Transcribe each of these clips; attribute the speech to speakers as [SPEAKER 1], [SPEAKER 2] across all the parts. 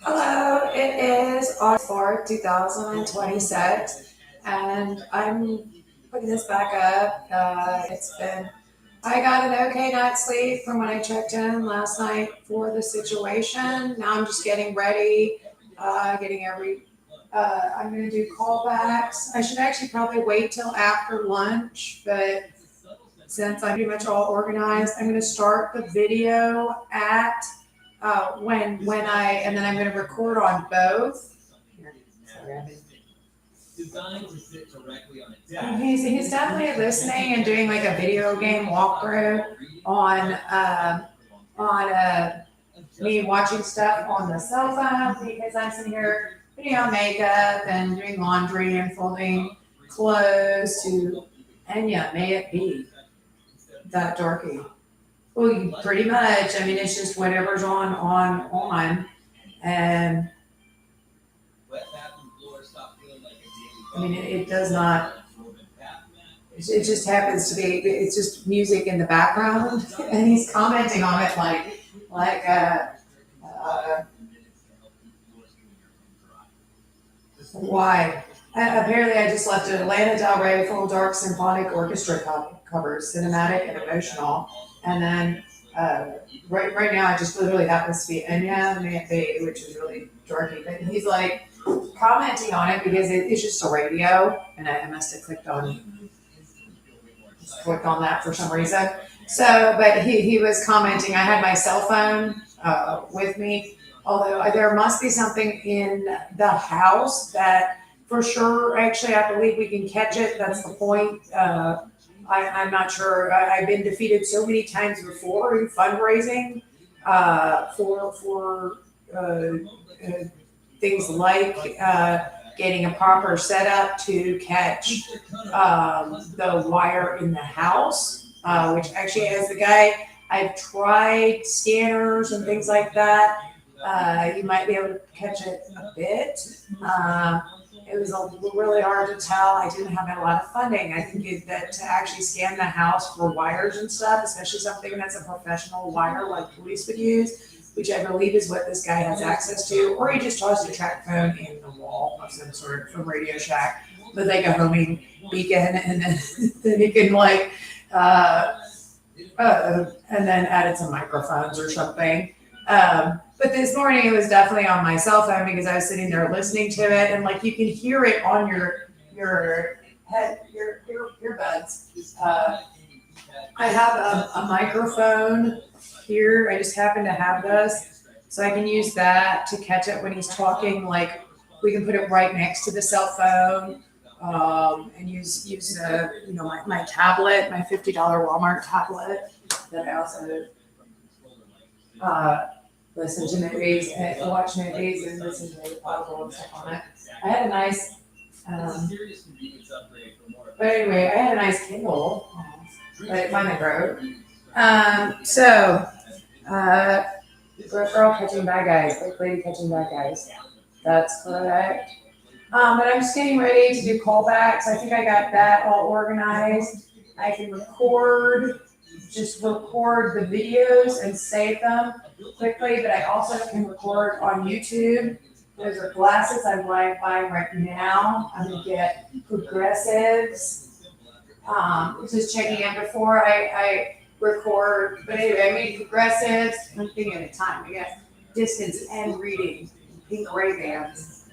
[SPEAKER 1] Hello, it is August 4th, 2026, and I'm putting this back up. I got an okay night's sleep from when I checked in last night for the situation. Now I'm just getting ready, I'm going to do callbacks. I should actually probably wait till after lunch, but since I'm pretty much all organized, I'm going to start the video at and then I'm going to record on both. Here, sorry, he's definitely listening and doing like a video game walkthrough on me watching stuff on the cell phone because I'm sitting here putting on makeup and doing laundry and folding clothes to Enya, may it be that darky. Well, pretty much. I mean, it's just whatever's on, and I mean, it does not. It just happens to be. It's just music in the background, and he's commenting on it why? Apparently, I just left an Atlanta Del Rey full dark symphonic orchestra covers, cinematic and emotional, and then right now, it just literally happens to be Enya, which is really dorky. But he's like commenting on it because it's just a radio, and I must have clicked on that for some reason. So, but he was commenting. I had my cell phone with me, although there must be something in the house that for sure. Actually, I believe we can catch it. That's the point. I'm not sure. I've been defeated so many times before in fundraising for things like getting a proper setup to catch the wire in the house, which actually, as the guy, I've tried scanners and things like that. You might be able to catch it a bit. It was really hard to tell. I didn't have a lot of funding. I think that to actually scan the house for wires and stuff, especially something that's a professional wire like police would use, which I believe is what this guy has access to, or he just tossed a track phone in the wall of some sort from Radio Shack with like a homing beacon, and then he can and then added some microphones or something. But this morning it was definitely on my cell phone because I was sitting there listening to it, and like you can hear it on your head, your earbuds. I have a microphone here. I just happen to have this, so I can use that to catch it when he's talking. Like we can put it right next to the cell phone, and use my tablet, my $50 Walmart tablet that I also listen to movies and watch movies and listen to Audible and stuff on it. I had a nice, but anyway, I had a nice Kindle that I finally broke. Girl catching bad guys, like lady catching bad guys. That's correct. But I'm just getting ready to do callbacks. I think I got that all organized. I can just record the videos and save them quickly, but I also can record on YouTube. Those are glasses I'm buying right now. I'm going to get progressives. Just checking in before I record. But anyway, I made progressives. One thing at a time. I got distance and reading, pink Ray-Bans.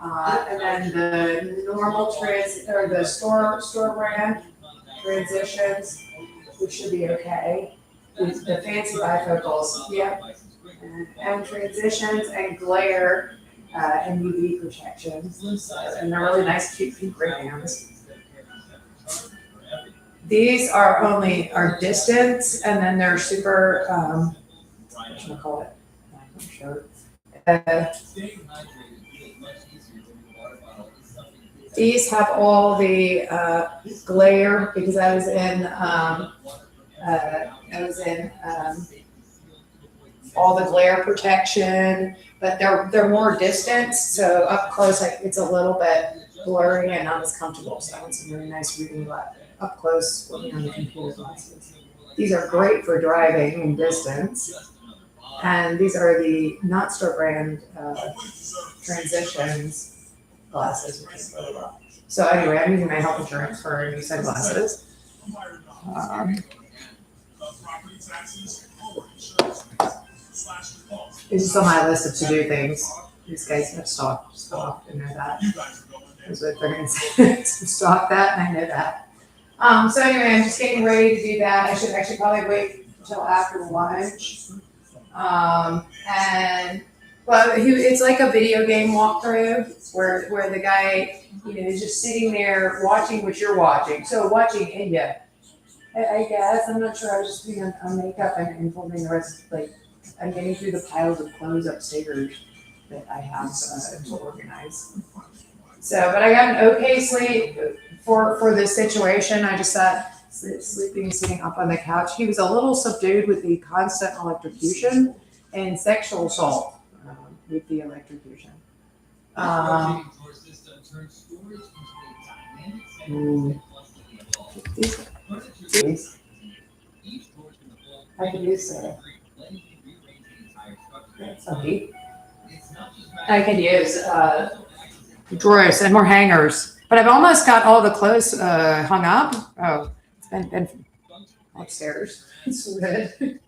[SPEAKER 1] And then the normal the store brand transitions, which should be okay. The fancy bifocals, yep. And transitions and glare and UV protections. And they're really nice, cute pink Ray-Bans. These are distance, and then they're super, what should I call it? I'm sure. These have all the glare because I was in all the glare protection, but they're more distance, so up close it's a little bit blurry and not as comfortable. So I want some really nice reading up close working on the computer glasses. These are great for driving and distance. And these are the Notster brand Transitions glasses, which is really well. So anyway, I'm using my health insurance for new sunglasses. It's just on my list of to-do things. These guys have stocked, I know that. That's what they're gonna say, stock that, and I know that. So anyway, I'm just getting ready to do that. I should actually probably wait until after lunch. And well, it's like a video game walkthrough where the guy, is just sitting there watching what you're watching. So watching India, I guess. I'm not sure. I was just putting on makeup and folding the rest. Like I'm getting through the piles of clothes upstairs that I have to organize. So, but I got an okay sleep for this situation. I just sat sleeping, sitting up on the couch. He was a little subdued with the constant electrocution and sexual assault with the electrocution. These, I could use I could use drawers and more hangers. But I've almost got all the clothes hung up. Oh, it's been upstairs. It's good.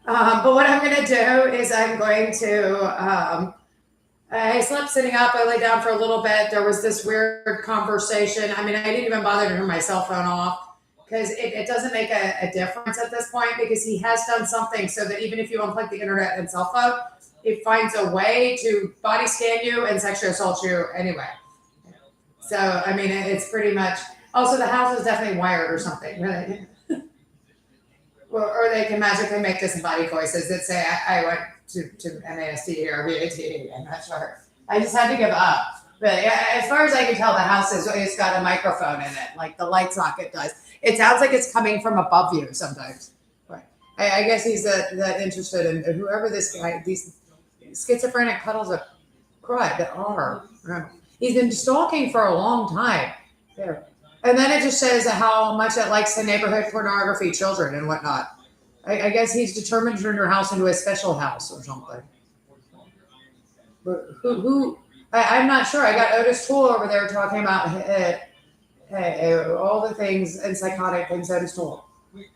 [SPEAKER 1] But what I'm going to do is I'm going to, I slept sitting up. I lay down for a little bit. There was this weird conversation. I mean, I didn't even bother to turn my cell phone off because it doesn't make a difference at this point because he has done something so that even if you unplug the internet and cell phone, it finds a way to body scan you and sexually assault you anyway. So, I mean, it's pretty much, also the house is definitely wired or something, really. Or they can magically make disembodied voices that say, I went to MASD or VAT, I'm not sure. I just had to give up. But as far as I can tell, the house it's got a microphone in it, like the light socket does. It sounds like it's coming from above you sometimes. Right. I guess he's that interested in whoever this guy, these schizophrenic puddles of crud that are. He's been stalking for a long time. There. And then it just says how much it likes the neighborhood pornography, children, and whatnot. I guess he's determined to turn your house into a special house or something. But who? I'm not sure. I got Otis Toole over there talking about all the things and psychotic things Otis Toole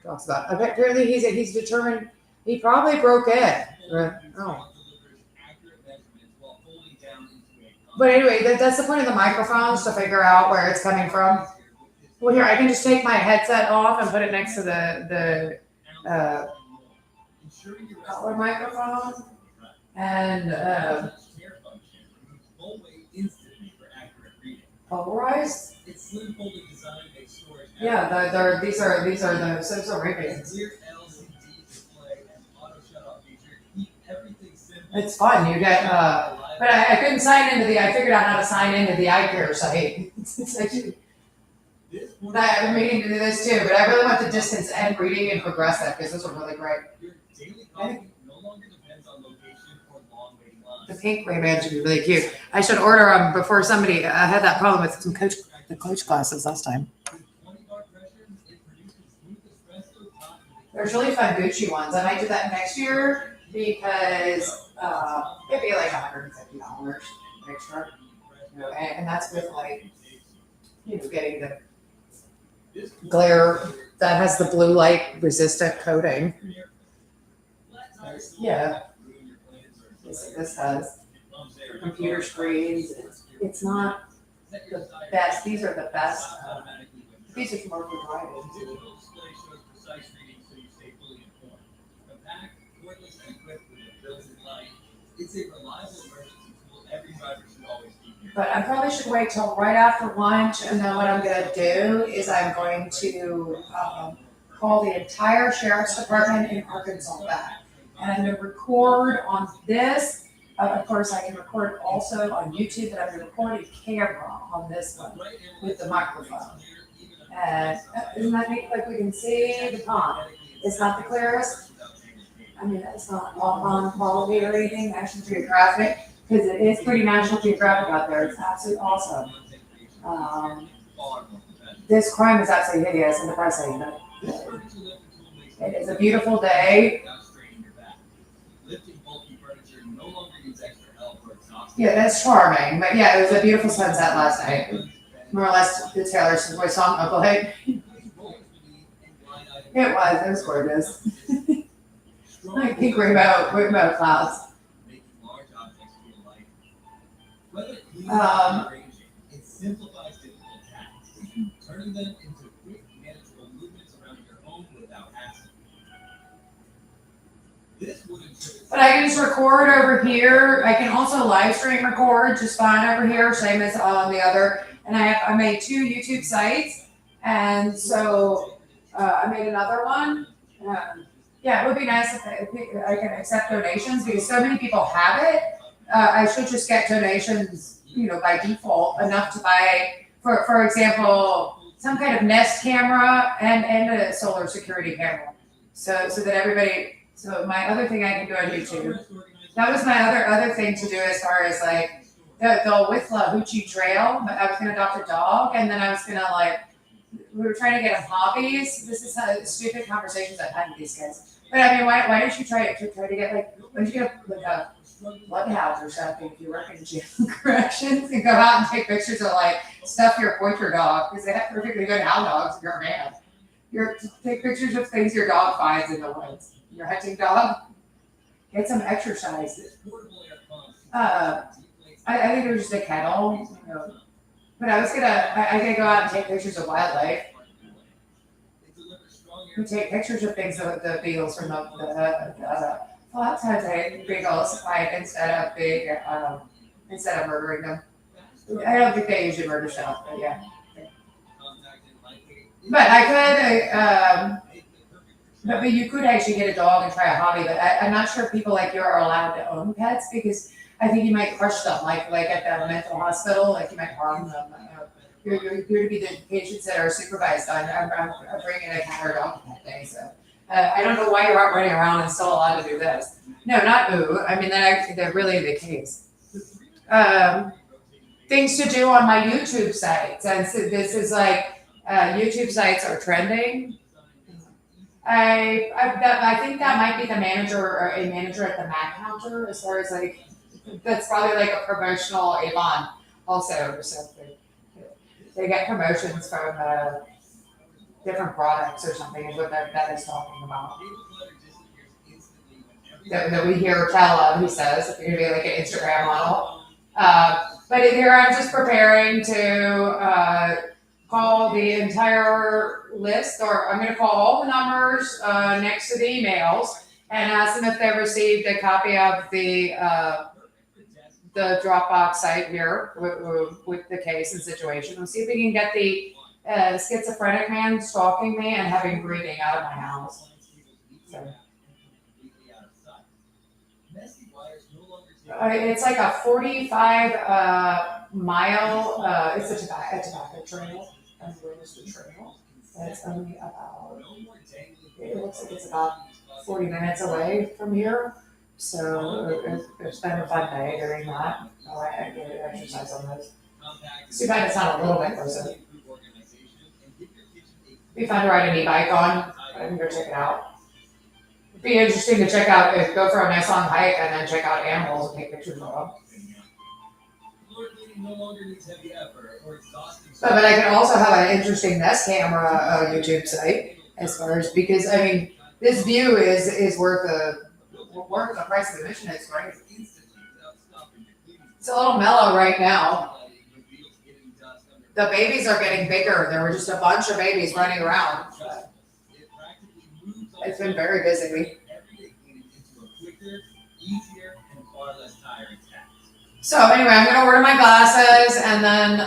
[SPEAKER 1] talks about. Apparently, he's determined. He probably broke it. Oh. But anyway, that's the point of the microphones to figure out where it's coming from. Well, here, I can just take my headset off and put it next to the color microphone. And polarized? Yeah, these are the Sosa Rivians. It's fun. You get, but I couldn't sign into I figured out how to sign into the iCare site. I'm meaning to do this too, but I really want the distance and reading and progressive because those are really great. The pink Ray-Bans would be really cute. I should order them before somebody. I had that problem with the coach glasses last time. There's really fun Gucci ones. I might do that next year because it'd be like $150 extra. And that's with like, getting the glare that has the blue light resistant coating. Yeah. This has computer screens. It's not the best. These are the best. These are more for driving. But I probably should wait till right after lunch, and then what I'm going to do is I'm going to call the entire sheriff's department in Arkansas back. And I'm going to record on this. Of course, I can record also on YouTube, but I'm going to record a camera on this one with the microphone. And isn't that neat? Like we can see the pond. It's not the clearest. I mean, it's not all pond quality or anything, National Geographic, because it is pretty National Geographic out there. It's absolutely awesome. This crime is absolutely hideous and depressing. But It is a beautiful day. Yeah, that's charming. But yeah, it was a beautiful sunset last night. More or less the Taylor Swift song, Uncle Hey. It was gorgeous. Like pink rainbow clouds. Um, but I can just record over here. I can also live stream record just fine over here, same as on the other. And I made 2 YouTube sites, and so I made another one. Yeah, it would be nice if I can accept donations because so many people have it. I should just get donations, by default, enough to buy, for example, some kind of Nest camera and a solar security camera. So that everybody. So my other thing I can do on YouTube. That was my other thing to do as far as like the Withla Hoochie Trail. But I was gonna adopt a dog, and then I was gonna we were trying to get him hobbies. This is how stupid conversations I've had with these guys. But I mean, why don't you try to get why don't you get a bloodhound or something if you work in jail corrections and go out and take pictures of stuff your pointer dog because they have perfectly good hound dogs if you're a man. Take pictures of things your dog finds in the woods. Your hunting dog. Get some exercise. I think it was just a kennel, But I gotta go out and take pictures of wildlife. We take pictures of things of the beagles from a lot of times I had beagles instead of murdering them. I don't think they usually murder stuff, but yeah. But I could, but you could actually get a dog and try a hobby. But I'm not sure if people like you are allowed to own pets because I think you might crush them, like at the mental hospital, you might harm them. You're to be the patients that are supervised on. I'm bringing a cat or dog that day, so I don't know why you aren't running around and still allowed to do this. No, not ooh. I mean, that's really the case. Things to do on my YouTube sites, and so this is YouTube sites are trending. I think that might be the manager or a manager at the Mac counter as far as that's probably a promotional Avon also or something. They get promotions from different products or something is what that is talking about. That we hear tell of, he says, if you're gonna be an Instagram model. But here I'm just preparing to call the entire list, or I'm going to call all the numbers next to the emails and ask them if they received a copy of the Dropbox site here with the case and situation. We'll see if we can get the schizophrenic man stalking me and having breathing out of my house. So. It's like a 45 mile, it's a tobacco trail. And where's the trail? It's only about, it looks like it's about 40 minutes away from here. So it's been a fun day doing that. I get exercise on those. It's too bad it's not a little bit closer. It'd be fun to ride an e-bike on. I can go check it out. It'd be interesting to check out, go for a nice long hike and then check out animals and take pictures of them. But I can also have an interesting Nest camera YouTube site as far as, because I mean, this view is worth the price of admission. It's great. It's a little mellow right now. The babies are getting bigger. There were just a bunch of babies running around. It's been very busy. So anyway, I'm going to order my glasses, and then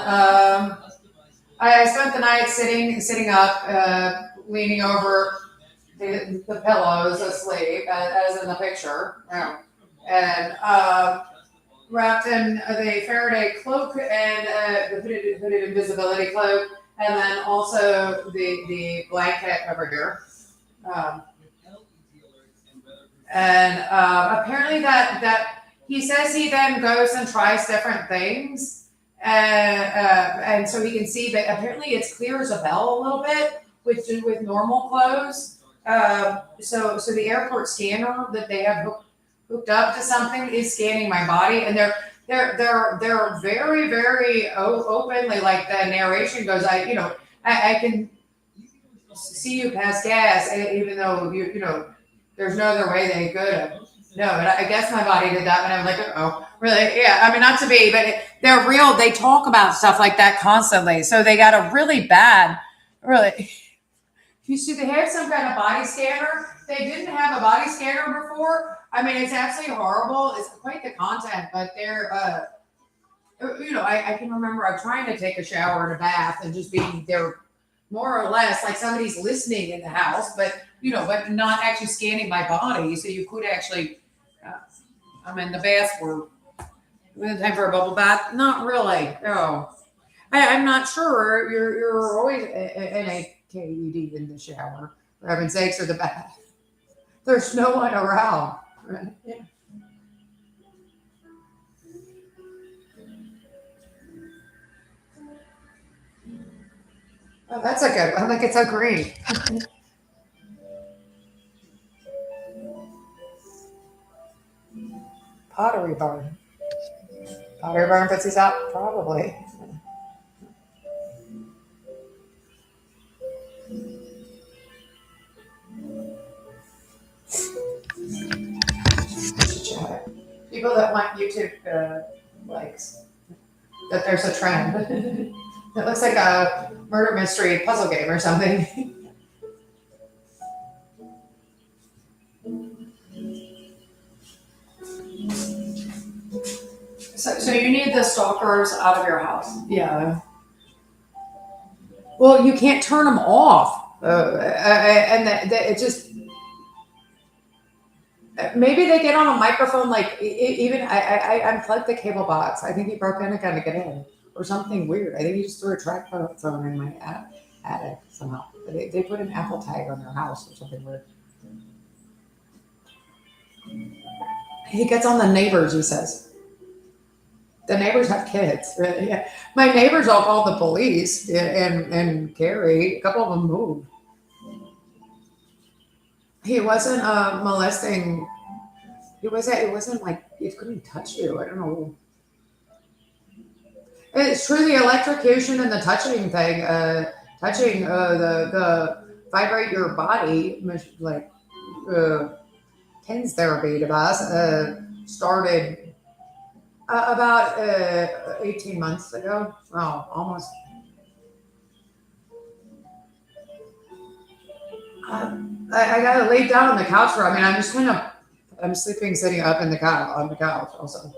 [SPEAKER 1] I spent the night sitting up, leaning over the pillows, asleep, as in the picture, and wrapped in the Faraday cloak and the hooded invisibility cloak, and then also the blanket over here. Apparently that he says he then goes and tries different things, and so he can see that apparently it's clear as a bell a little bit with normal clothes. So the airport scanner that they have hooked up to something is scanning my body, and they're very very openly, like the narration goes, I can see you pass gas, even though there's no other way they could have. No, but I guess my body did that, and I'm like, oh, really? Yeah, I mean, not to be, but they're real. They talk about stuff like that constantly. So they got a really bad, really. Should they have some kind of body scanner? They didn't have a body scanner before. I mean, it's absolutely horrible. It's quite the content, but they're, I can remember I'm trying to take a shower and a bath and just being there more or less like somebody's listening in the house, but not actually scanning my body. So you could actually, the baths were, when time for a bubble bath, not really. No, I'm not sure. You're always in a KED in the shower, for heaven's sakes, or the bath. There's no one around. Right? Yeah. Oh, that's a good one. Like it's so green. Pottery barn. Pottery barn puts these out? Probably. People that want YouTube likes, that there's a trend. It looks like a murder mystery puzzle game or something. So you need the stalkers out of your house. Yeah. Well, you can't turn them off. And it just, maybe they get on a microphone, like even I unplugged the cable box. I think he broke in again to get in, or something weird. I think he just threw a track phone in my attic somehow. They put an Apple tag on their house or something weird. He gets on the neighbors, he says. The neighbors have kids. Really. Yeah. My neighbors all called the police, and Gary, a couple of them moved. He wasn't molesting. It wasn't like it couldn't touch you. I don't know. It's true, the electrocution and the touching thing, touching the vibrate your body, like uh, TENS therapy device, started about 18 months ago. Well, almost. I gotta lay down on the couch for. I mean, I'm sleeping sitting up in the couch on the couch also.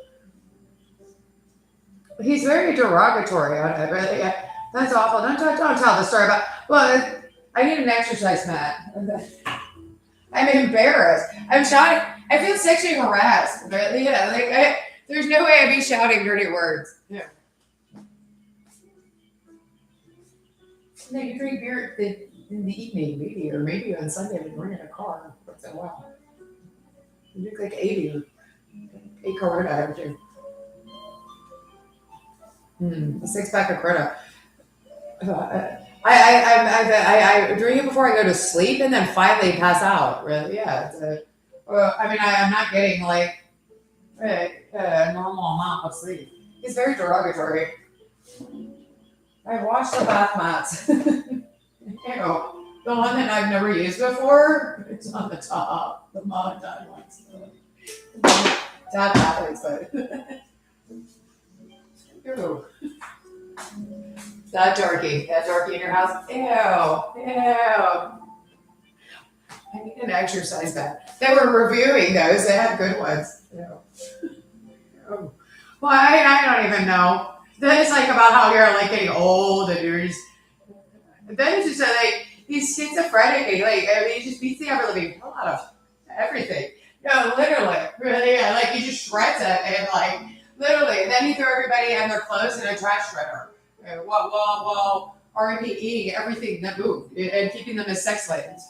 [SPEAKER 1] He's very derogatory on it. Really. Yeah, that's awful. Don't tell the story about. Well, I need an exercise mat. I'm embarrassed. I'm shouting. I feel sexually harassed. Really. Yeah. There's no way I'd be shouting dirty words. Yeah. No, you drink beer in the evening, maybe on Sunday when we're in a car. Once in a while. You drink like 80 or 8 Corona, haven't you? A 6 pack of Corona. I drink it before I go to sleep and then finally pass out. Really, yeah. I'm not getting like a normal amount of sleep. It's very derogatory. I washed the bath mats. The one that I've never used before. It's on the top. The mud done ones. Dad bathways, but. Ew. That darky in your house. Ew. I need an exercise bag. They were reviewing those. They had good ones. Ew. Oh. Well, I don't even know. Then it's like about how you're like getting old and you're just. Then it's just like he's schizophrenic. And, like he just beats the ever living hell out of everything. No, literally, really. Yeah, like he just shreds it and like literally. And then he threw everybody and their clothes in a trash shredder. While already eating everything that moved and keeping them as sex slaves.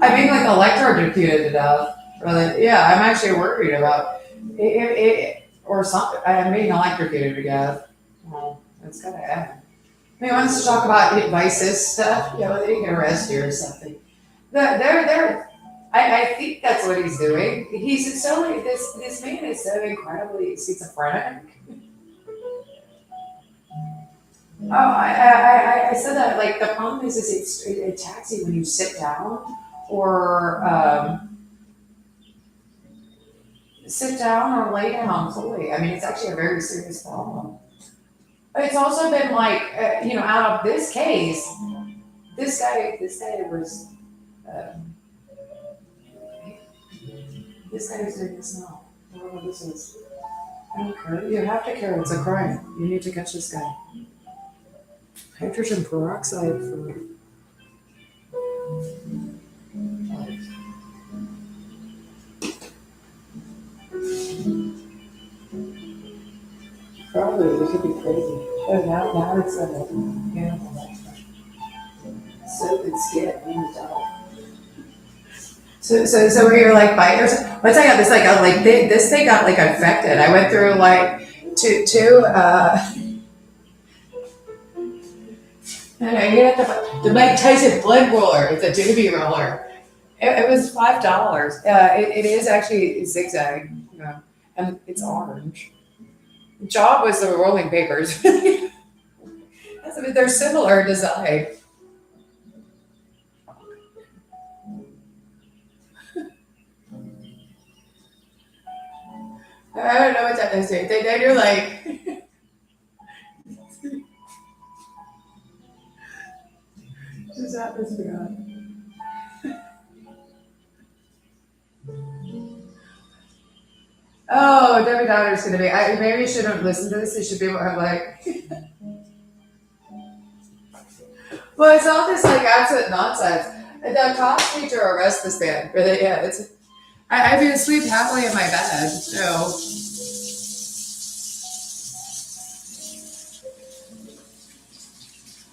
[SPEAKER 1] I mean, like electrocuted to death. Really, yeah, I'm actually worried about or something. I'm being electrocuted to death. Well, that's gotta happen. I mean, wants to talk about vices stuff. You know, they can arrest you or something. They're. I think that's what he's doing. He's so this man is so incredibly schizophrenic. Oh, I said that like the problem is it attacks you when you sit down or sit down or lay down fully. I mean, it's actually a very serious problem. It's also been like out of this case, this guy was uh, this guy is doing this now. Whatever this is. I don't care. You have to care. It's a crime. You need to catch this guy. Hydrogen peroxide for probably it could be crazy. Oh, now it's soap and skin in the dog. So where you're like biters. Once I got this this thing got like infected. I went through like two I know you have the Mike Tyson blood roller. It's a doobie roller. It was $5. It is actually zigzag, and it's orange. Job was the rolling papers. They're similar design. I don't know what's up this week. Then you're like, just happens to God. Oh, Debbie Downer's gonna be. Maybe you shouldn't listen to this. It should be more like. Well, it's all this like absolute nonsense. The cops need to arrest this man. Really, yeah. I've been asleep happily in my bed. So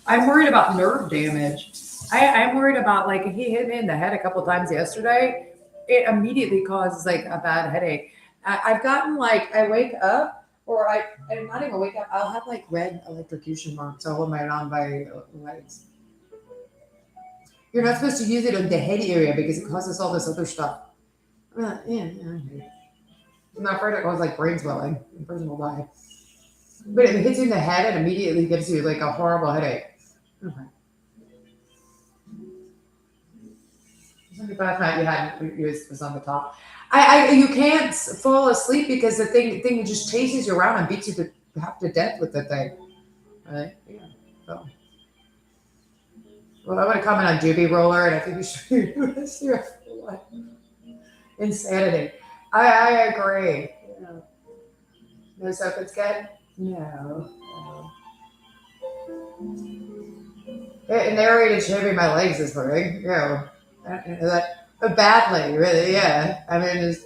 [SPEAKER 1] I'm worried about nerve damage. I'm worried about like he hit me in the head a couple times yesterday. It immediately causes like a bad headache. I've gotten like I wake up or I'm not even wake up. I'll have like red electrocution marks all over my legs. You're not supposed to use it on the head area because it causes all this other stuff. Yeah. I'm not afraid it causes like brain swelling. The person will die. But if it hits you in the head, it immediately gives you like a horrible headache. Okay. Last night you had yours was on the top. You can't fall asleep because the thing just chases you around and beats you to half to death with the thing. Right? Yeah. So. Well, I want to comment on Doobie Roller, and I think you should insanity. I agree. Yeah. No soap and skin? No. It narrated shaving my legs this morning. Badly, really, yeah. I mean, it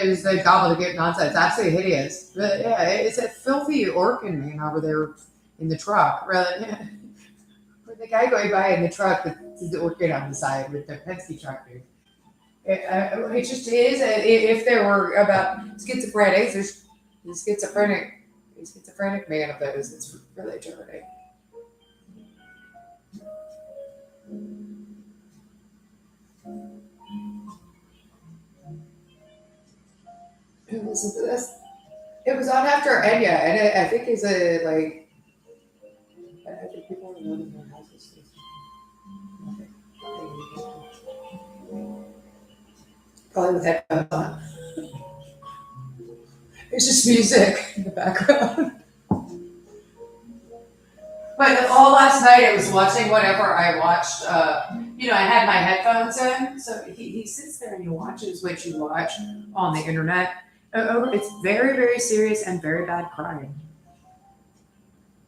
[SPEAKER 1] was like gobbledygook nonsense. Absolutely hideous. But yeah, it's a filthy organ man over there in the truck. Really, yeah. The guy going by in the truck with the organ on the side with the Penske tractor. It just is. If there were about schizophrenics, there's the schizophrenic man of those. It's really terrible. Who listened to this? It was on after Enya, and I think it's a like. I think people are living in their houses. Probably with headphones on. It's just music in the background. But all last night I was watching whatever I watched. I had my headphones in, so he sits there and he watches what you watch on the internet. It's very, very serious and very bad crime.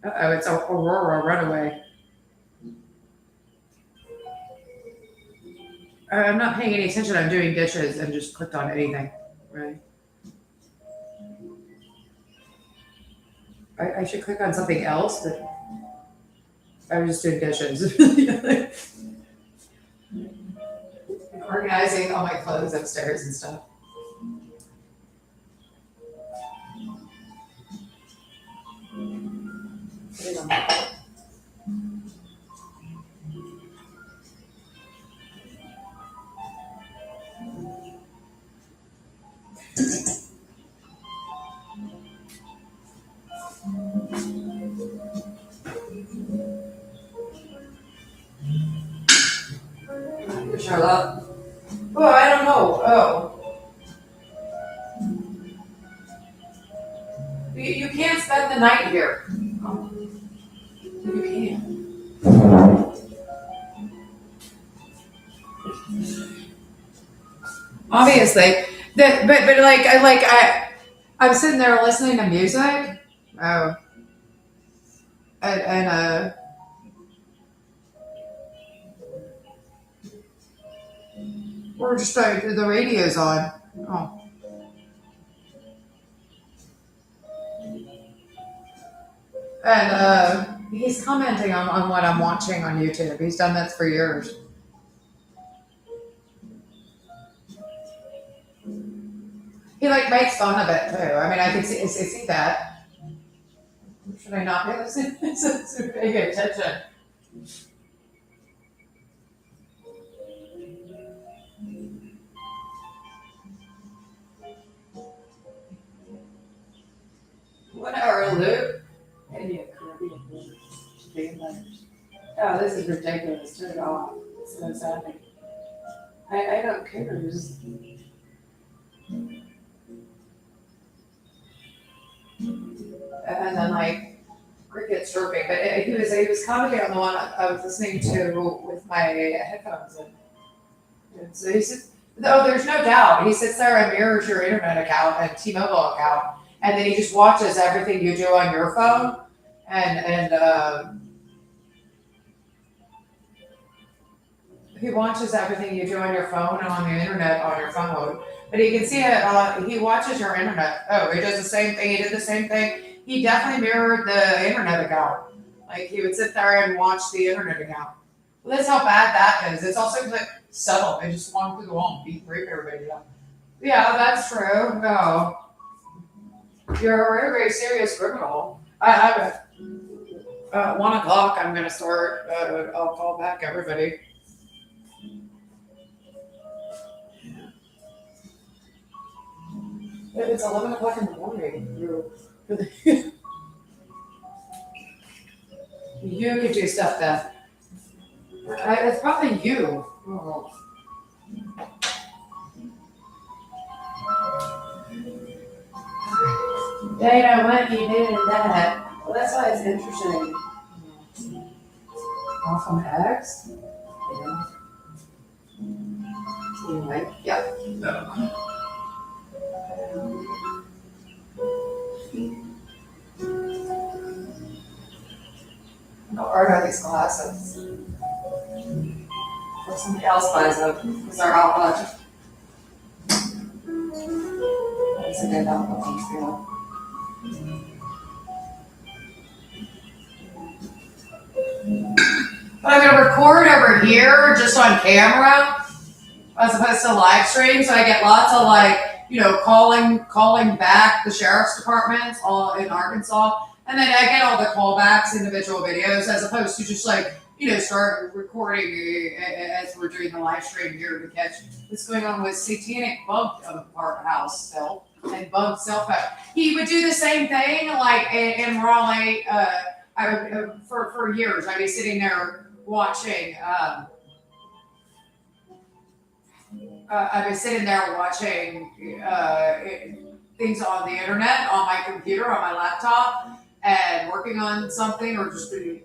[SPEAKER 1] It's Aurora Runaway. I'm not paying any attention. I'm doing dishes and just clicked on anything. Right. I should click on something else, but I was just doing dishes. organizing all my clothes upstairs and stuff. Put it on my Charlotte. Oh, I don't know. Oh. You can't spend the night here. Oh. You can. Obviously. But I'm sitting there listening to music. Oh. And we're just the radio's on. Oh. And he's commenting on what I'm watching on YouTube. He's done that for years. He makes fun of it too. I mean, I can see that. Should I not be listening? Pay attention. Whatever, Luke. Maybe a Caribbean letters. Oh, this is ridiculous. Turn it off. It's so sad. I don't care. Just... And then crickets chirping, but he was commenting on the one I was listening to with my headphones, and so he said, "Oh, there's no doubt." He sits there and mirrors your internet account and T-Mobile account, and then he just watches everything you do on your phone, and he watches everything you do on your phone and on the internet on your phone. But he can see it. He watches your internet. Oh, he does the same thing. He did the same thing. He definitely mirrored the internet account. He would sit there and watch the internet account. Well, that's how bad that is. It's also subtle. They just want to go on and rape everybody up. Yeah, that's true. No. You're a very, very serious criminal. I have it. 1 o'clock, I'm going to start. I'll call back everybody. It's 11 o'clock in the morning. You could do stuff that. It's probably you. Oh. Dana, what you did that? Well, that's why it's interesting. Off on X? Yeah. Anyway, yeah. No. Or are these glasses? Or somebody else buys them because they're all budget. That's a good album. But I'm gonna record over here just on camera as opposed to live stream, so I get lots of calling back the sheriff's departments all in Arkansas. And then I get all the callbacks, individual videos, as opposed to just start recording as we're doing the live stream here to catch what's going on with Satanic bugged our house still and bugged cell phone. He would do the same thing in Raleigh. For years, I'd be sitting there watching. I've been sitting there watching things on the internet, on my computer, on my laptop, and working on something, or just and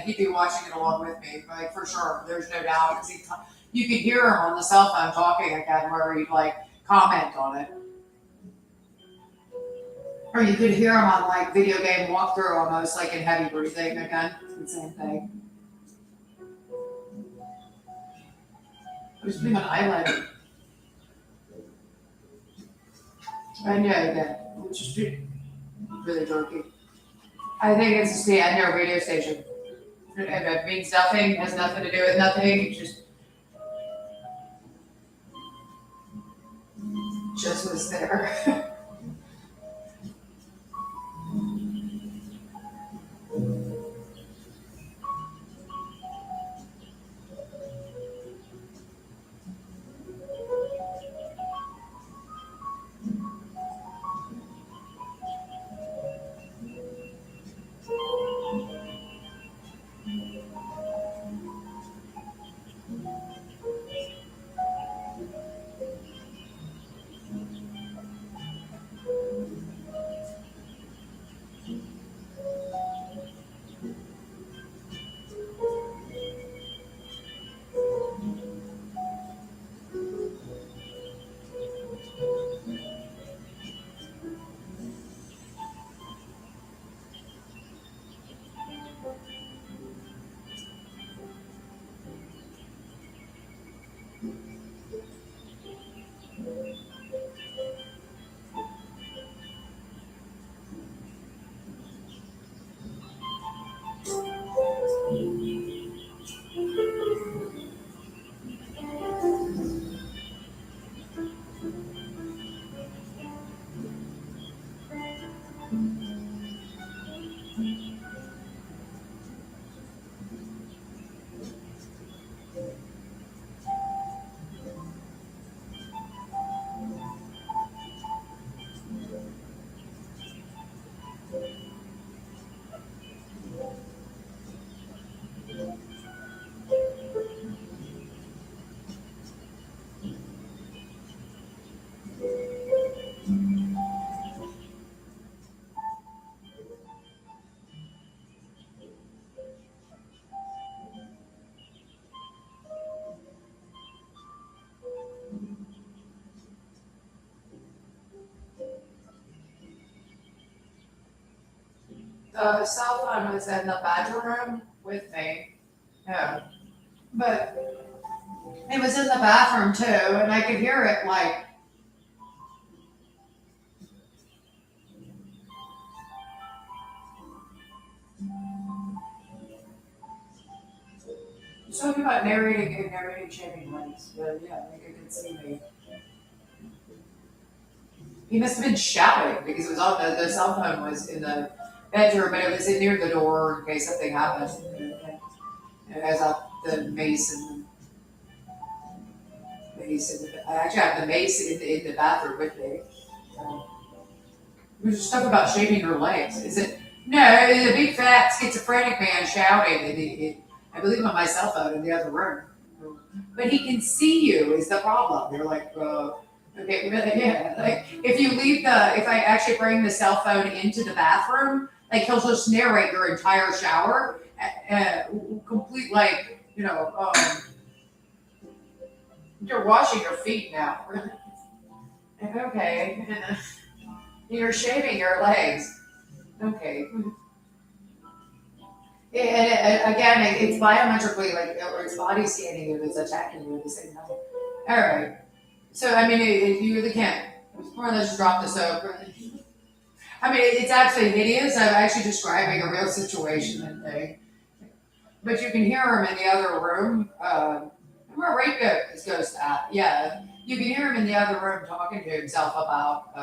[SPEAKER 1] he'd be watching it along with me, for sure. There's no doubt, because you could hear him on the cell phone talking again, where he'd comment on it, or you could hear him on video game walkthrough, almost in heavy breathing again. It's the same thing. I was putting an eyeliner. I know that, which is really dorky. I think it's just the radio station. It means nothing, has nothing to do with nothing. It's just just was there. The cell phone was in the bedroom with me. Yeah. But it was in the bathroom too, and I could hear it like, something about narrating and narrating shaving legs. But yeah, like I could see me. He must have been shouting because it was on the cell phone was in the bedroom, but it was in near the door in case something happened. It has up the mace and mace. I actually have the mace in the bathroom with me. So, there's stuff about shaving your legs. Is it? No, it's a big fat schizophrenic man shouting. I believe on my cell phone in the other room. But he can see you is the problem. You're like, okay, really, yeah. Like if I actually bring the cell phone into the bathroom, like he'll just narrate your entire shower, complete like you're washing your feet now. Like, okay, you're shaving your legs. Okay. And again, it's biometrically like, or it's body scanning you that's attacking you at the same time. All right. So, I mean, you really can't. More or less just drop the soap. I mean, it's absolutely hideous. I'm actually describing a real situation and thing. But you can hear him in the other room. Where rape goes at. Yeah. You can hear him in the other room talking to himself about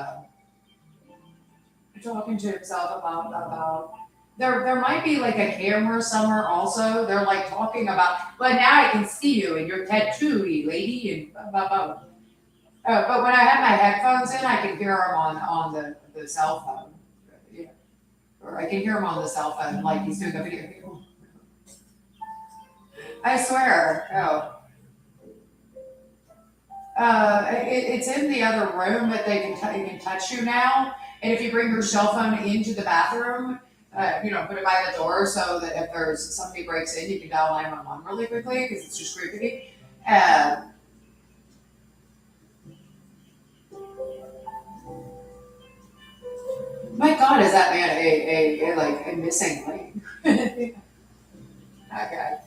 [SPEAKER 1] there might be like a camera somewhere also. They're like talking about, but now I can see you and you're tattooey lady and blah, blah, blah. But when I have my headphones in, I can hear them on the cell phone. Yeah. Or I can hear him on the cell phone like he's doing a video. I swear. Oh. It's in the other room, but they can touch you now. And if you bring your cell phone into the bathroom, put it by the door so that if there's somebody breaks in, you can dial 911 really quickly because it's just creepy. My God, is that man a missing link? Okay.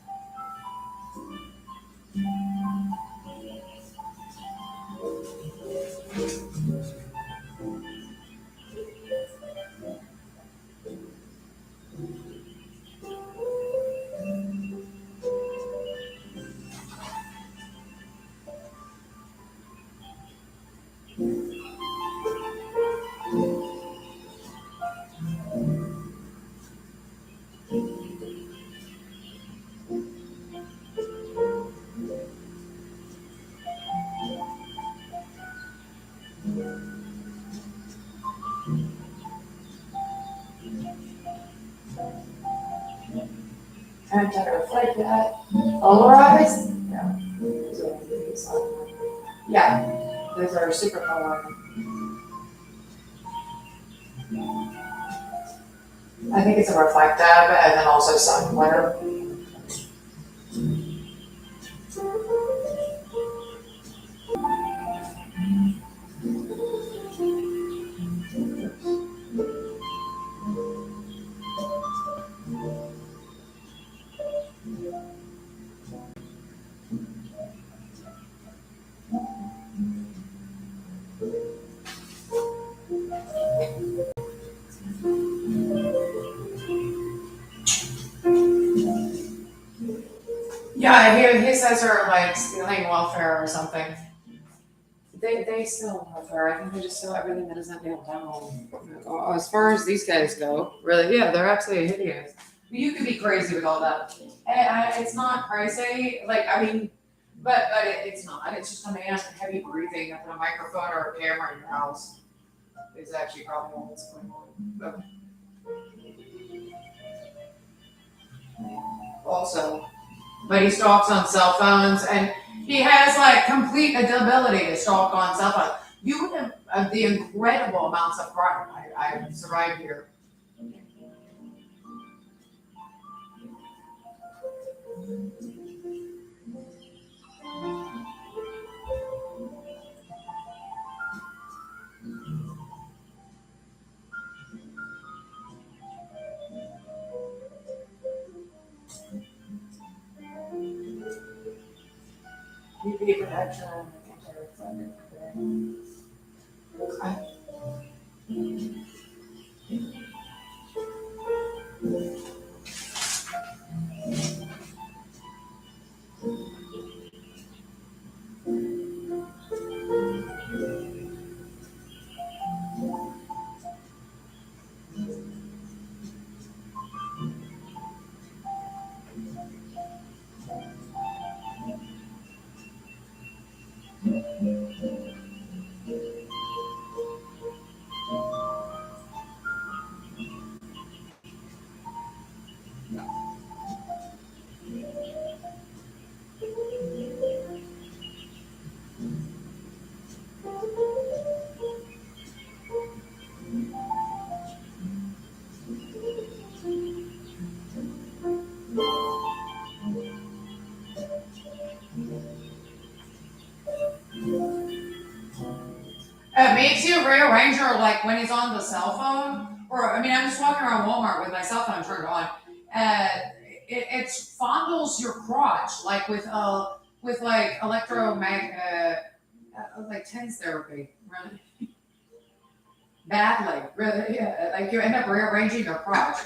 [SPEAKER 1] kind of try to reflect that. Polarized? Yeah. Yeah, those are super polarized. I think it's a reflective and then also sun glare. Yeah, his says are like stealing welfare or something. They steal welfare. I think they just steal everything that isn't nailed down. As far as these guys go, really, yeah, they're absolutely hideous. You could be crazy with all that. It's not crazy. Like, I mean, but it's not. It's just a man heavy breathing up in a microphone or a camera in your house. Is actually probably all that's going on. But also, but he stalks on cell phones and he has like complete ability to stalk on cell phones. You would have the incredible amounts of crime I survived here. UV protection, anti-reflective. Okay. It makes you rearrange your like when he's on the cell phone, or I mean, I'm just walking around Walmart with my cell phone turned on. Uh, it fondles your crotch like with like like TENS therapy, really badly, really. Yeah, like you end up rearranging your crotch.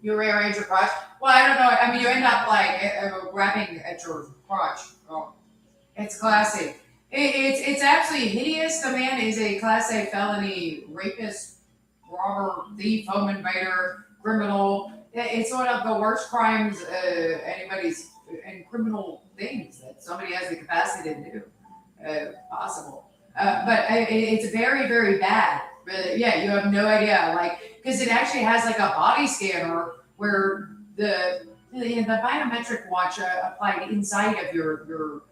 [SPEAKER 1] You rearrange your crotch. Well, I don't know. I mean, you end up like grabbing at your crotch. Oh, it's classy. It's absolutely hideous. The man is a class A felony rapist, robber, thief, home invader, criminal. It's one of the worst crimes anybody's and criminal things that somebody has the capacity to do possible. But it's very, very bad. But yeah, you have no idea. Like, because it actually has like a body scanner where the biometric watch applied inside of your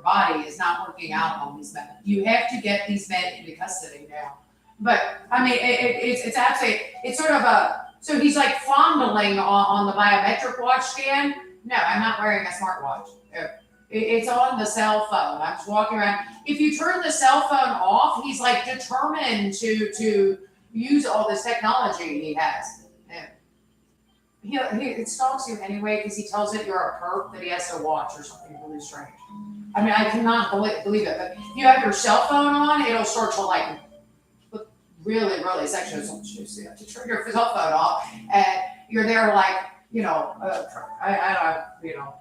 [SPEAKER 1] body is not working out on these men. You have to get these men into custody now. But I mean, it's absolutely it's sort of a so he's like fondling on the biometric watch scan. No, I'm not wearing a smartwatch. It's on the cell phone. I'm just walking around. If you turn the cell phone off, he's like determined to use all this technology he has. Yeah. It stalks you anyway because he tells it you're a perp that he has to watch or something really strange. I mean, I cannot believe it. But if you have your cell phone on, it'll start to like look really, really sexual. So you have to turn your cell phone off, and you're there like I don't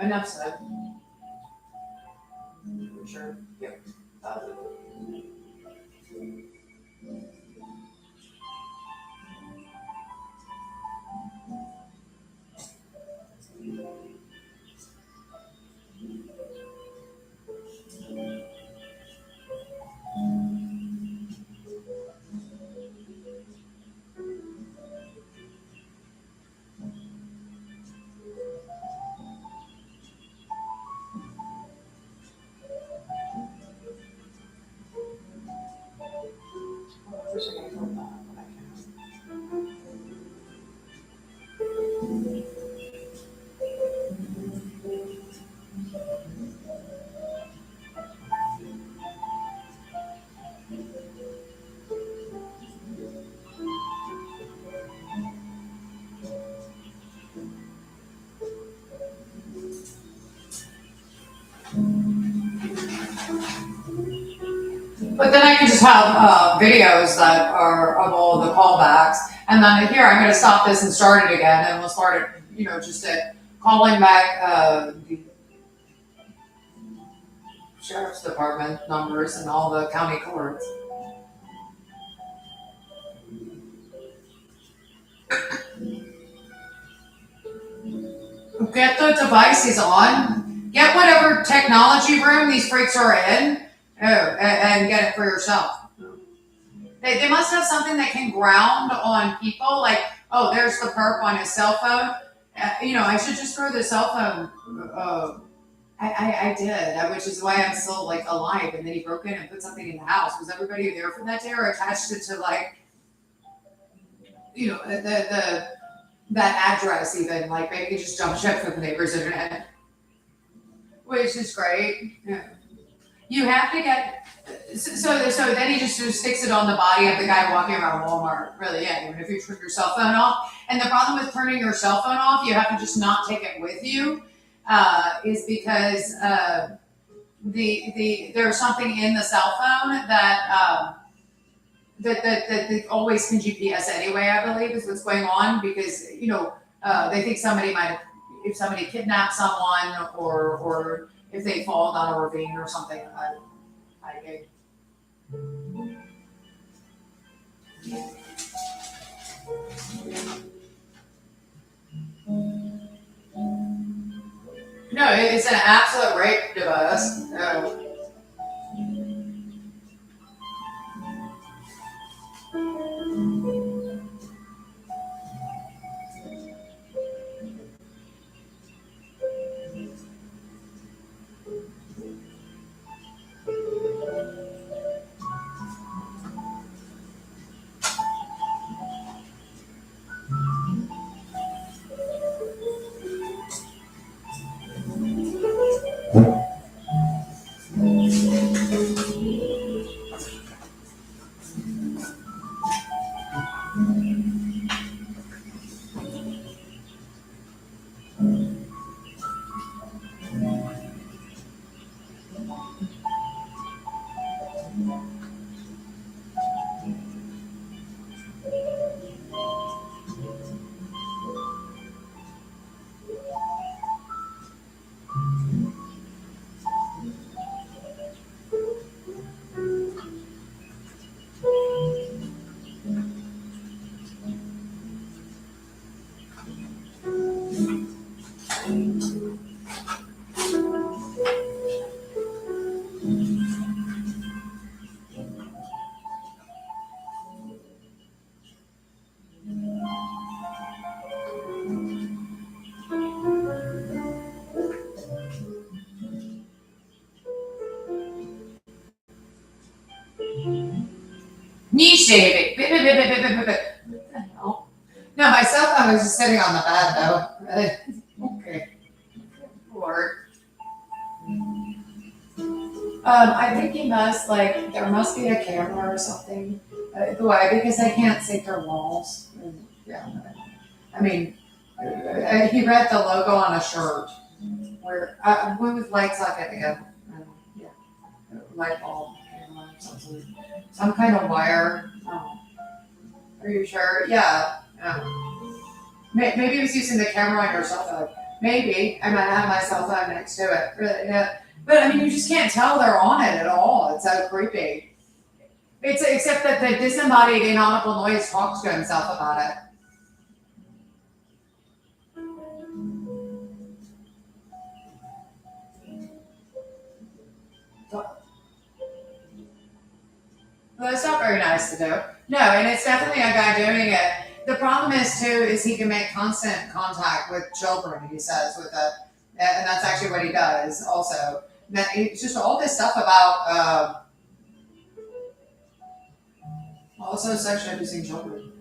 [SPEAKER 1] enough said. For sure. Yep. But then I can just have videos that are of all the callbacks, and then here I'm going to stop this and start it again, and we'll start it. Just at calling back the sheriff's department numbers and all the county courts. Get the devices on. Get whatever technology room these freaks are in, and get it for yourself. They must have something that can ground on people. Like, oh, there's the perp on his cell phone. I should just throw the cell phone. I did, which is why I'm still like alive. And then he broke in and put something in the house. Was everybody there for that day, or attached it to like, the that address even? Like maybe he just jump ship from the neighbor's internet, which is great. Yeah. You have to get so then he just sticks it on the body of the guy walking around Walmart. Really, yeah. Even if you turn your cell phone off, and the problem with turning your cell phone off, you have to just not take it with you, is because there's something in the cell phone that always can GPS anyway. I believe is what's going on because they think somebody might have, if somebody kidnapped someone or if they fall down a ravine or something. I No, it's an absolute rape device. Niche David. No, my cell phone was just sitting on the bed though. Okay. Lord. I think he must there must be a camera or something. Why? Because I can't see through walls. Yeah. I mean, he read the logo on a shirt. Where what was light socket again? Yeah, light bulb, camera, something, some kind of wire. Oh, are you sure? Yeah. Maybe he was using the camera on your cell phone. Maybe I might have my cell phone next to it. Really, yeah. But I mean, you just can't tell they're on it at all. It's so creepy. Except that the disembodied inaudible noise talks to himself about it. Well, that's not very nice to do. No, and it's definitely a guy doing it. The problem is too is he can make constant contact with children. He says and that's actually what he does. Also, that it's just all this stuff about also sexually abusing children.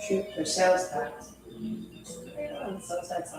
[SPEAKER 1] shoot for sales tax. Oh, sales tax.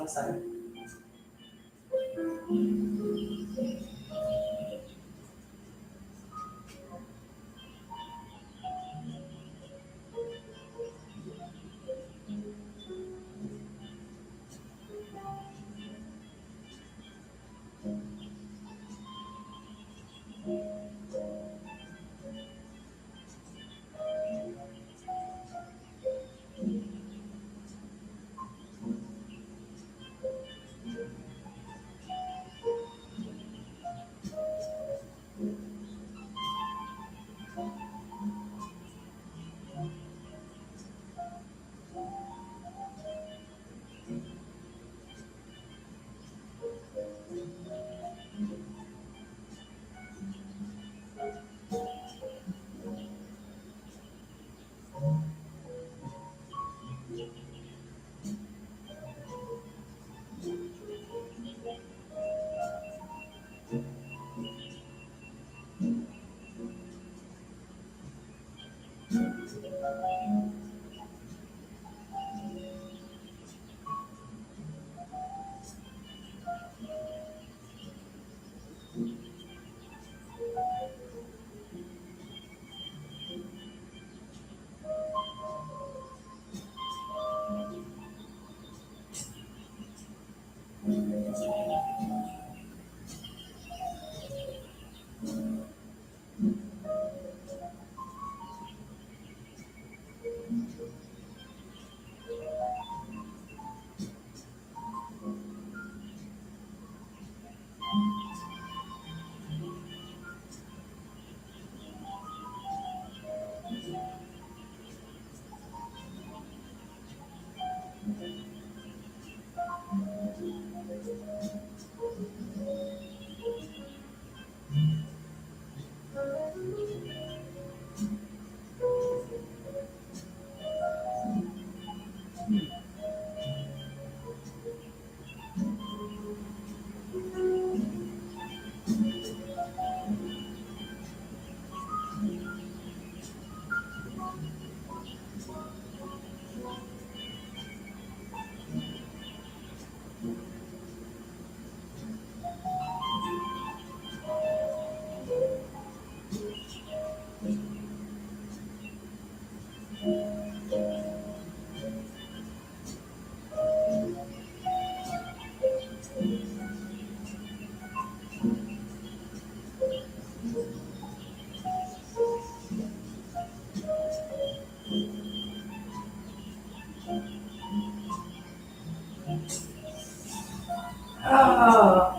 [SPEAKER 1] Oh,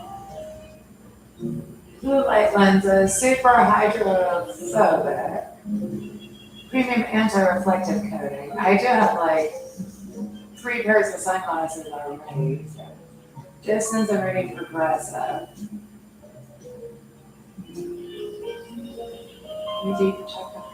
[SPEAKER 1] blue light lenses, super hydrophobic, premium anti-reflective coating. I do have like 3 pairs of sunglasses already. So. Distance and reading progressive. You deep check up.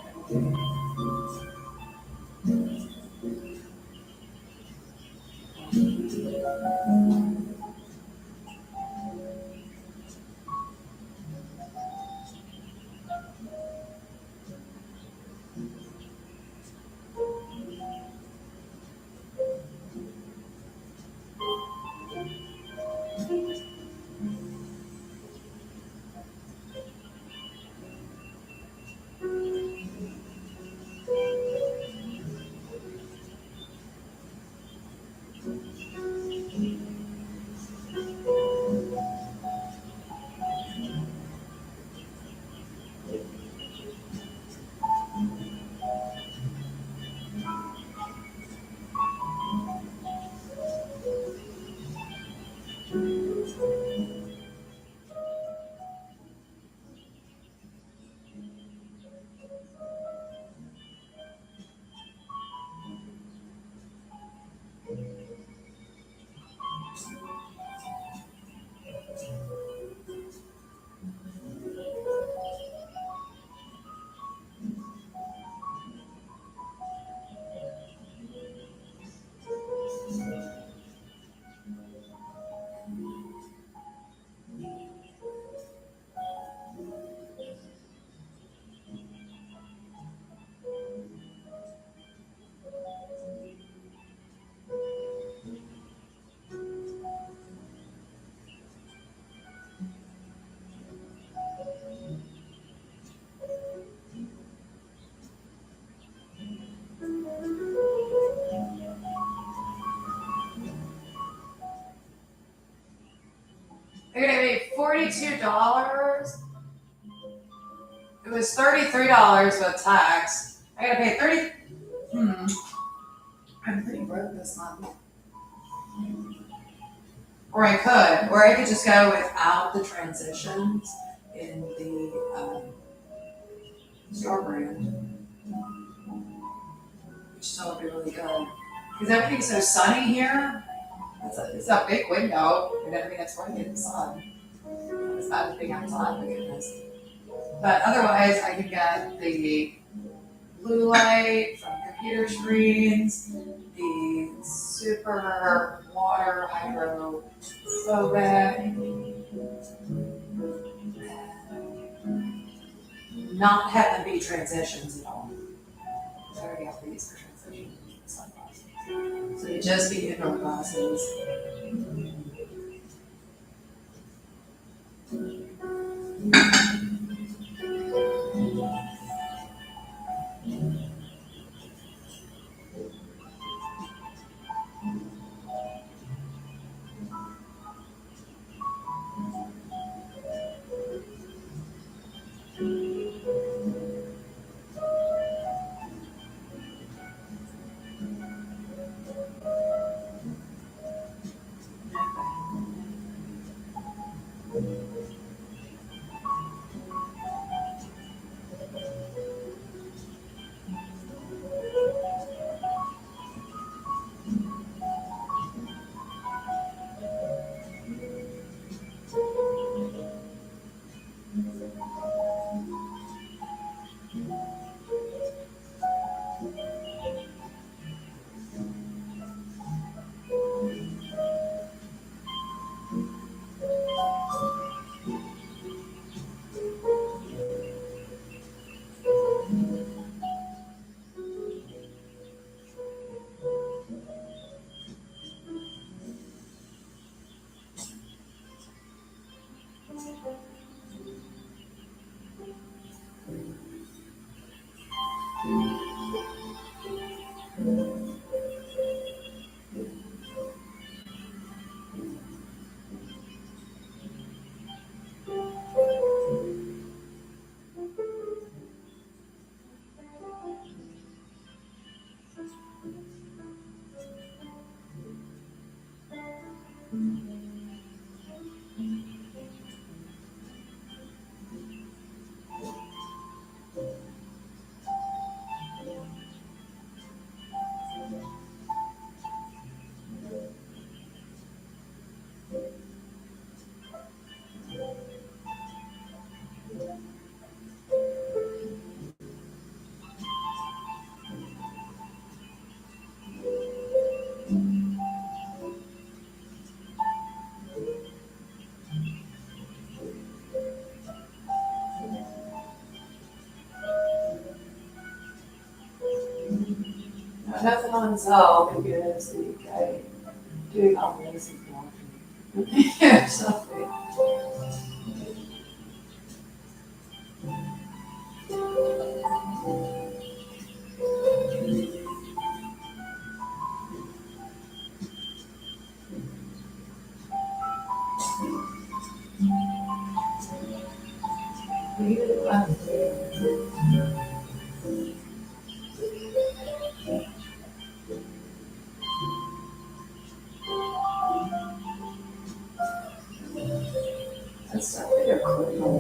[SPEAKER 1] They're gonna pay $42. It was $33 with tax. I gotta pay 30. I'm pretty broke this month. Or I could just go without the transitions in the store brand, which still would be really good. Because everything's so sunny here. It's a big window, and everything that's working in the sun. It's not as big outside, my goodness. But otherwise, I could get the blue light from computer screens, the super water hydrophobic, not have them be transitions at all. I already have these for transitions, sunglasses. So you just be indoor glasses. Nothing on sale because the guy doing all this is watching. Yeah, something. That's definitely a criminal.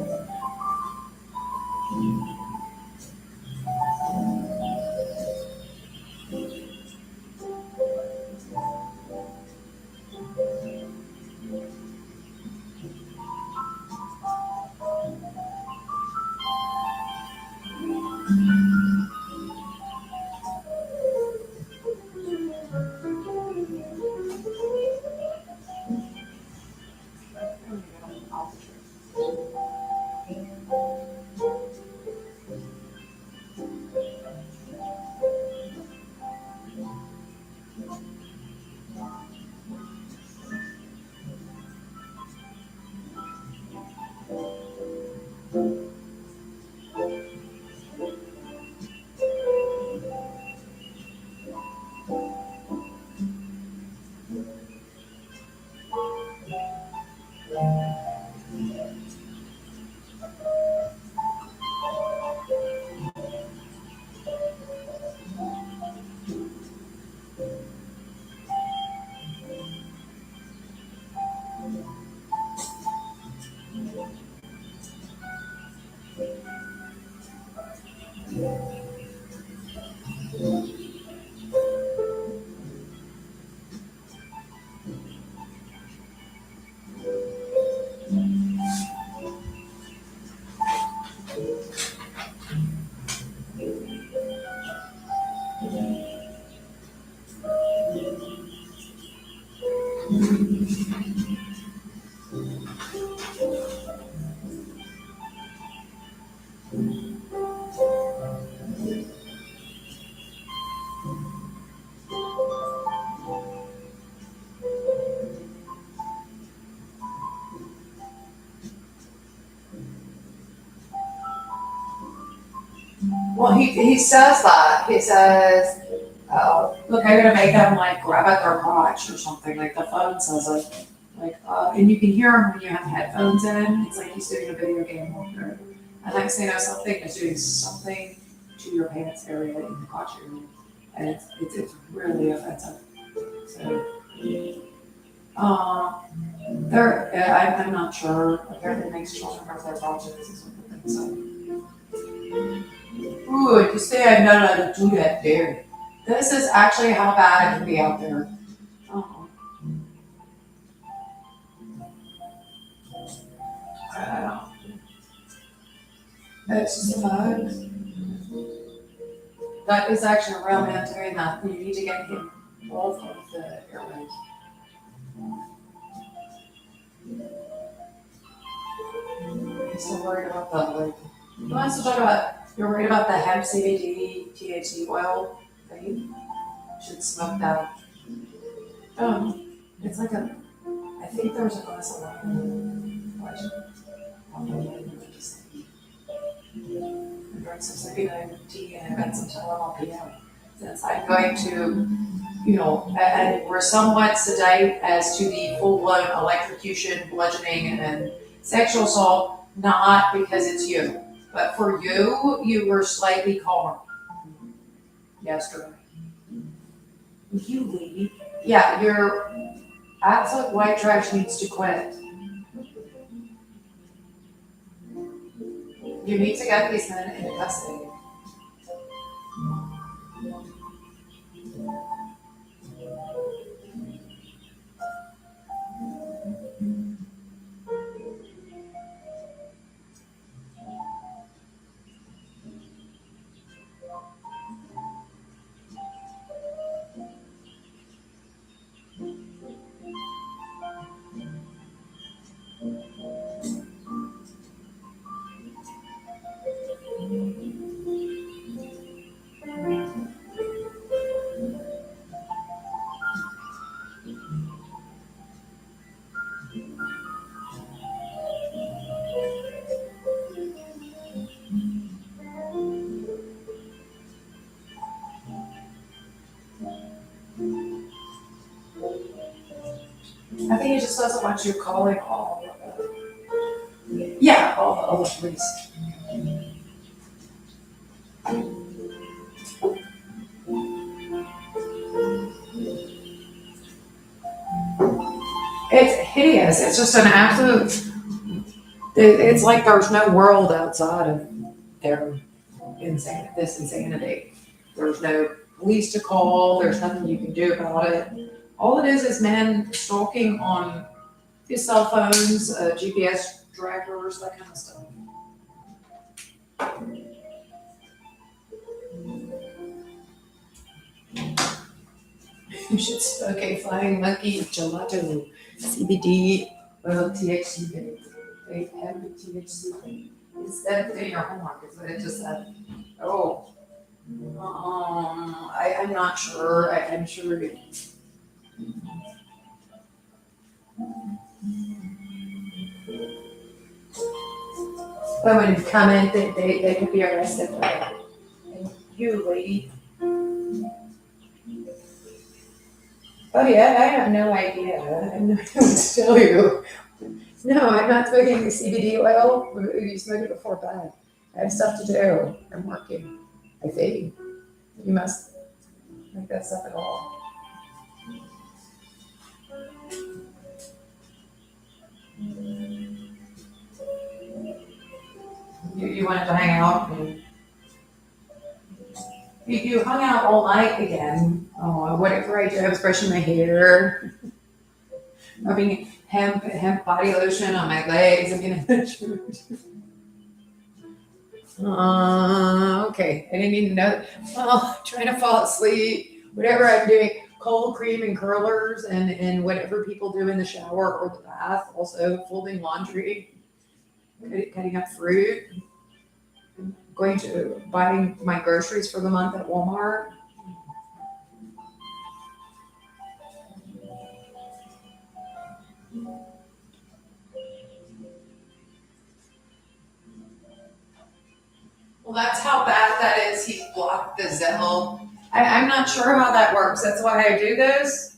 [SPEAKER 1] Well, he says that. He says, look, I'm gonna make them like grab at their crotch or something. Like the phone says it. Like, and you can hear him when you have headphones in. It's like he's doing a video game walker. And next thing you know, something is doing something to your pants area in the crotch area. And it's really offensive. So, I'm not sure. Apparently, it makes children hurt their crotches. Is what the thing said. Ooh, you say I'm not allowed to do that there. This is actually how bad it can be out there. Oh. It's just a bug. That is actually a real man doing that. You need to get him off of the airwaves. I'm still worried about that. Like, you want to talk about? You're worried about the hemp CBD THC oil thing? Should smoke that. It's like a. I think there's a glass of wine. I drank some sleeping tea and I got some Tylenol PM. Since I'm going to, and we're somewhat sedate as to the full-blown electrocution, bludgeoning, and sexual assault, not because it's you. But for you, you were slightly calmer yesterday. You lady. Yeah, your absolute white trash needs to quit. You need to get these men into custody. I think he just doesn't want you calling all of the, yeah, all the police. It's hideous. It's just an absolute. It's like there's no world outside of their this insanity. There's no police to call. There's nothing you can do about it. All it is men stalking on his cell phones, GPS trackers, that kind of stuff. You should smoke a flying monkey gelato, CBD, oil, THC, they have the THC instead of doing your homework. Is what it just said. Oh, I'm not sure. I'm sure. But when you come in, they could be arrested for that. And you, lady. Oh yeah, I have no idea. I'm not going to tell you. No, I'm not smoking the CBD oil. You smoked it before bed. I have stuff to do. I'm working. I think. You must like that stuff at all. You wanted to hang out and You hung out all night again. Oh, whatever I do, I was brushing my hair, rubbing hemp body lotion on my legs. I mean, okay. I didn't even know. Well, trying to fall asleep, whatever I'm doing, cold cream and curlers, and whatever people do in the shower or the bath. Also, folding laundry, cutting up fruit, going to buying my groceries for the month at Walmart. Well, that's how bad that is. He blocked the Zelle. I'm not sure how that works. That's why I do this.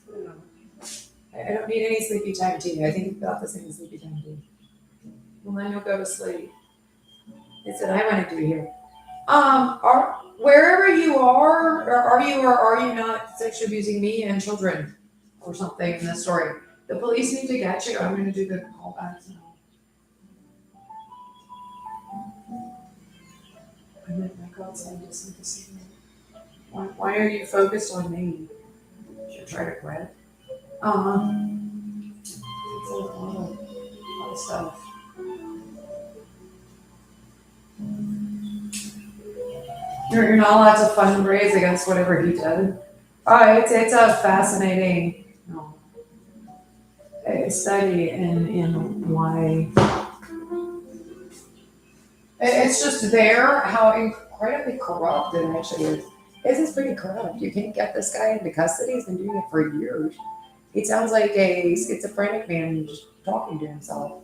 [SPEAKER 1] I don't need any sleepy time tea. I think you've got the same sleepy time tea. Well, then you'll go to sleep. It's what I want to do here. Are wherever you are, or are you not sexually abusing me and children or something in this story? The police need to get you. I'm going to do the callbacks now. I meant my go outside just like this. Why are you focused on me? Should try to quit. It's a lot of stuff. You're not allowed to fundraise against whatever he did. It's a fascinating study in why it's just there how incredibly corrupt it actually is. This is pretty corrupt. You can't get this guy into custody. He's been doing it for years. It sounds like a schizophrenic man just talking to himself.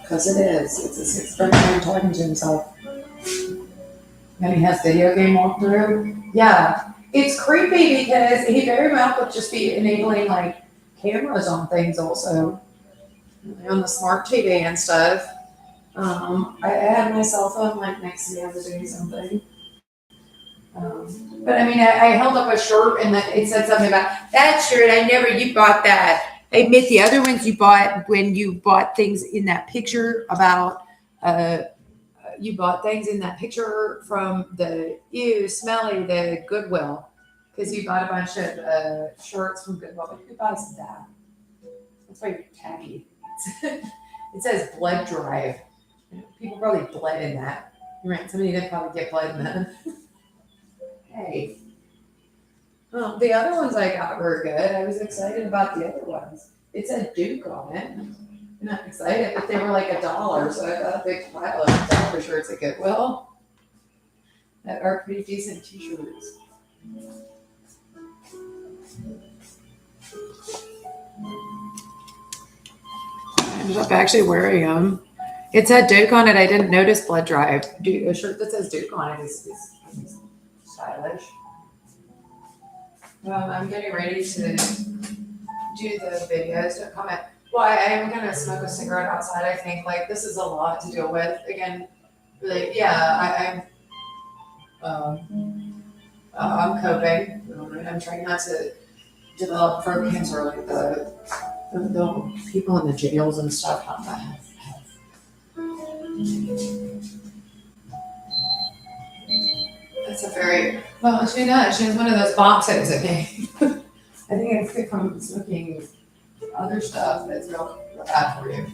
[SPEAKER 1] Because it is. It's a schizophrenic man talking to himself. And he has video game walkthrough. Yeah. It's creepy because he very well could just be enabling like cameras on things also. On the smart TV and stuff. I had my cell phone like next to me. I was doing something. But I mean, I held up a shirt and it said something about that shirt. You bought that. I admit the other ones you bought when you bought things in that picture about, you bought things in that picture from the smelly, the Goodwill. Because you bought a bunch of shirts from Goodwill. But who buys that? That's why you're tacky. It says blood drive. People probably bled in that. You're right. Somebody did probably get blood in that. Hey. Well, the other ones I got were good. I was excited about the other ones. It said Duke on it. I'm not excited, but they were like $1, so I got a big pile of dollar shirts at Goodwill that are pretty decent t-shirts. I ended up actually wearing them. It said Duke on it. I didn't notice blood drive. A shirt that says Duke on it is stylish. I'm getting ready to do the videos. Don't comment. Well, I am gonna smoke a cigarette outside. I think like this is a lot to deal with. Again, really, yeah. I'm coping. I'm trying not to develop throat cancer like the people in the jails and stuff have that. That's a very well. She does. She has one of those boxes. Okay. I think it's good from smoking other stuff that's real bad for you.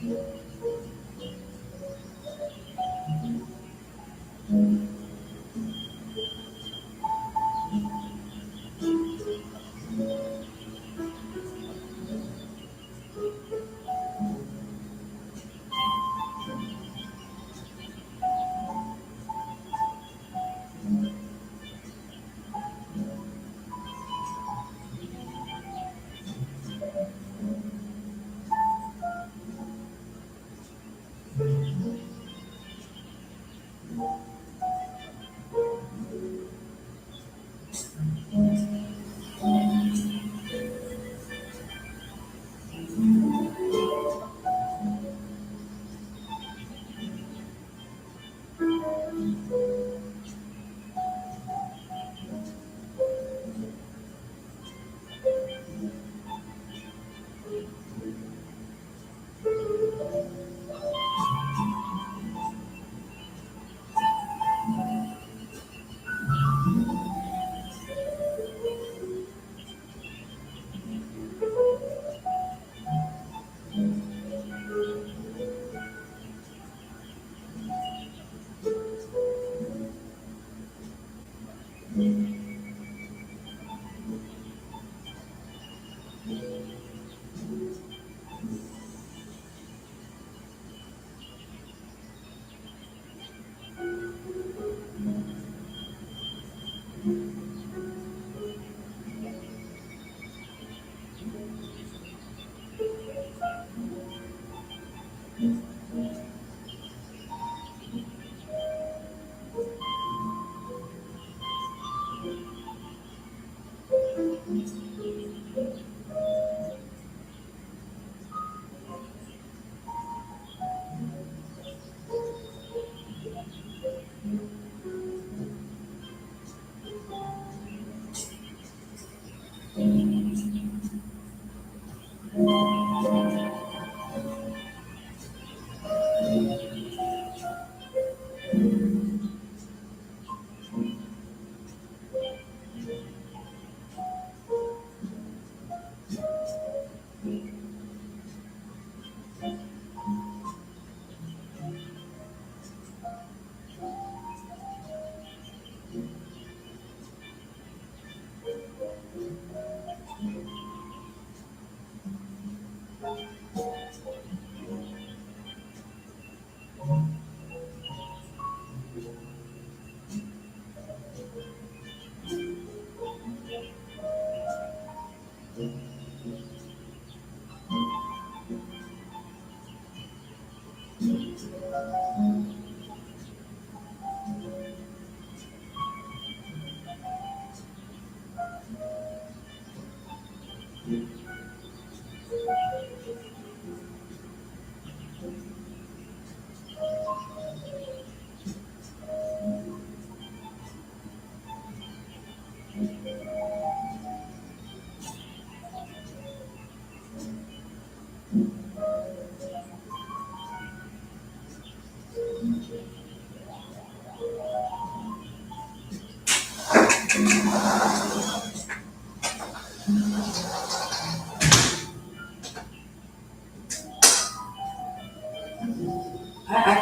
[SPEAKER 1] I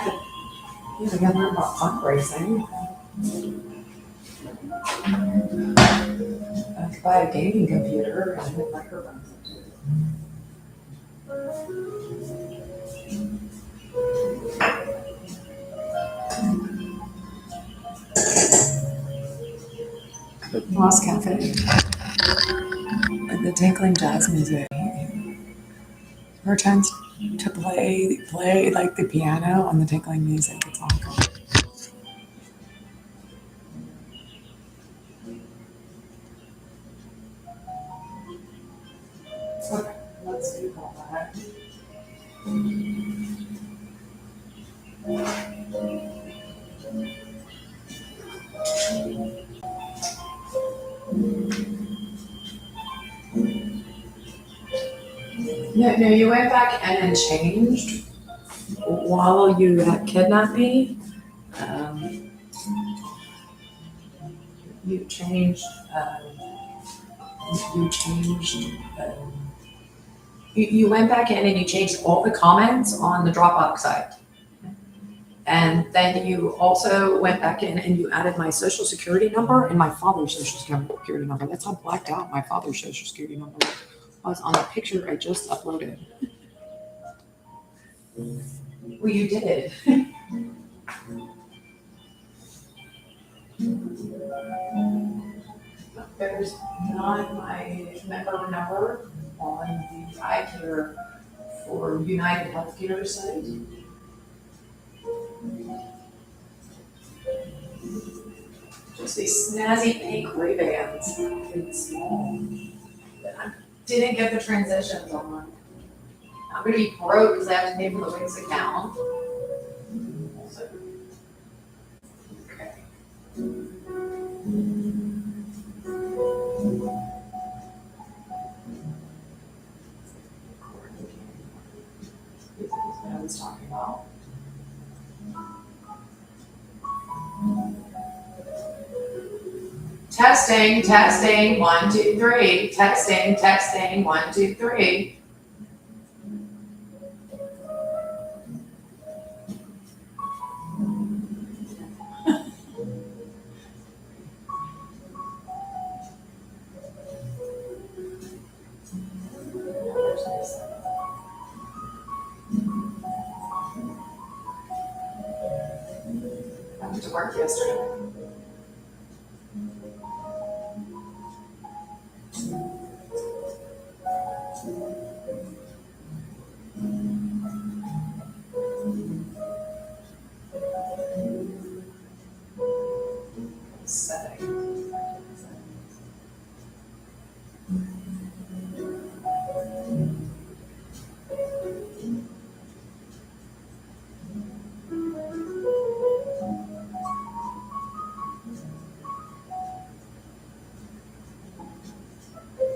[SPEAKER 1] could use a learn about fundraising. I could buy a gaming computer and hit microphones. Lost Cafe and the tinkling jazz music. Her chance to play like the piano on the tinkling music. It's awful. Okay, let's do all that. No, you went back and changed while you had kidnapped me. Um, you changed. You changed You went back in and you changed all the comments on the Dropbox site. And then you also went back in and you added my social security number and my father's social security number. That's how blacked out my father's social security number was on the picture I just uploaded. Well, you did. There's not my member number on the iCare for United Healthcare site. Just these snazzy pink Ray-Bans. It's small. But I didn't get the transitions on. I'm gonna be broke because I have to pay for the Wix account. So, okay. This is what I was talking about. Testing, testing, 1, 2, 3. Testing, testing, 1, 2, 3. I went to work yesterday. Setting.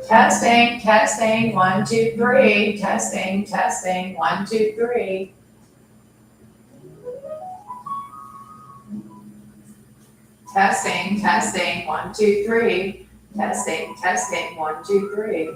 [SPEAKER 1] Testing, testing, 1, 2, 3. Testing, testing, 1, 2, 3. Testing, testing, 1, 2, 3. Testing, testing, 1, 2, 3.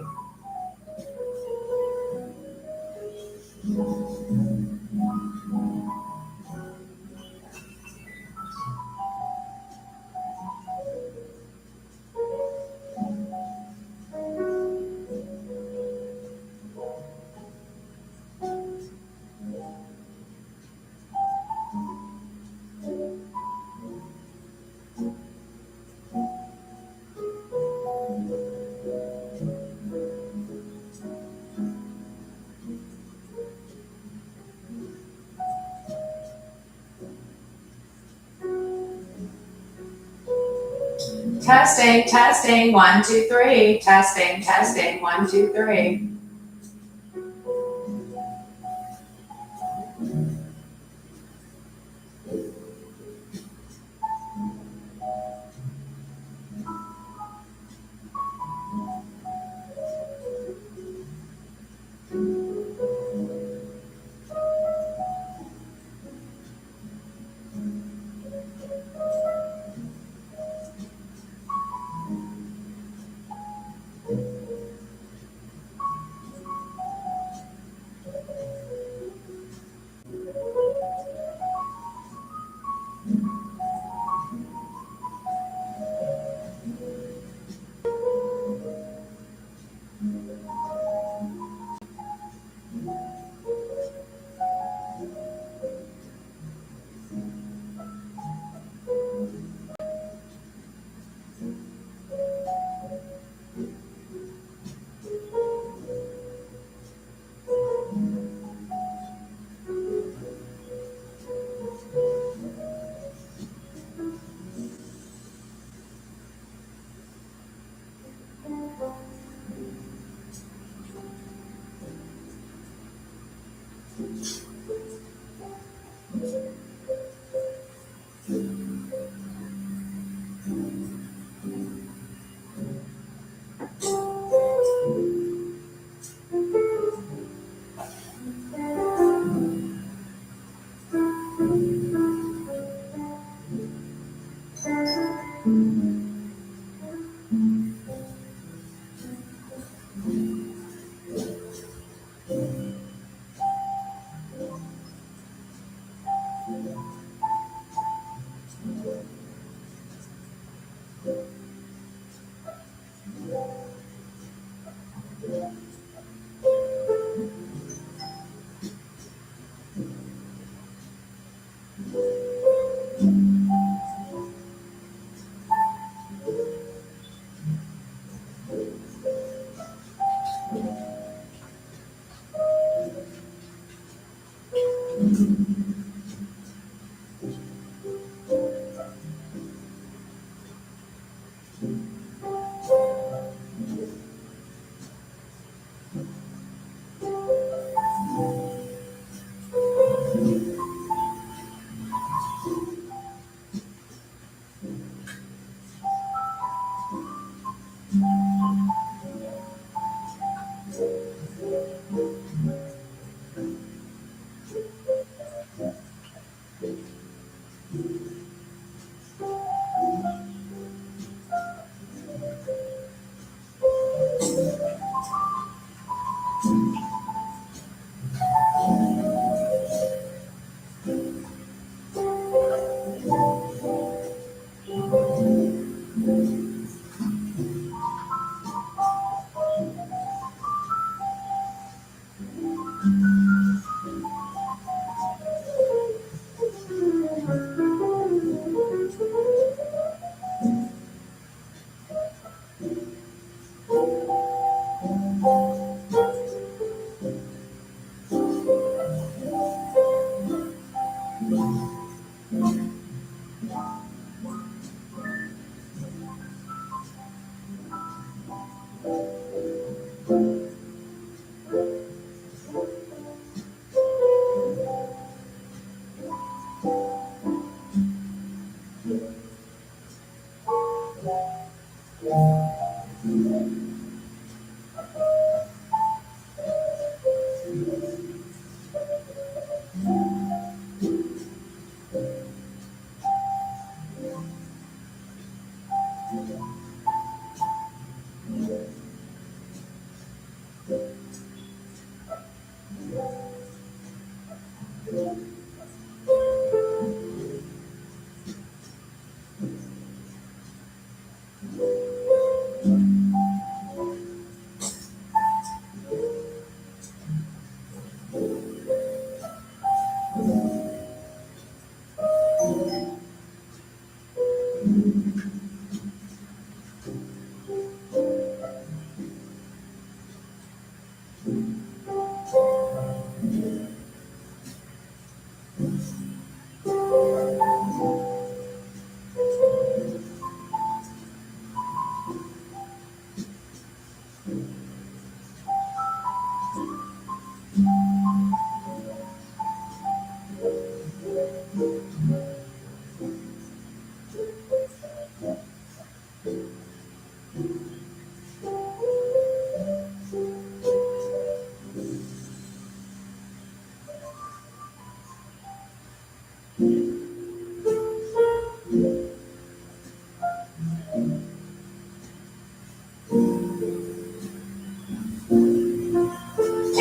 [SPEAKER 1] Testing, testing, 1, 2, 3. Testing, testing, 1, 2, 3.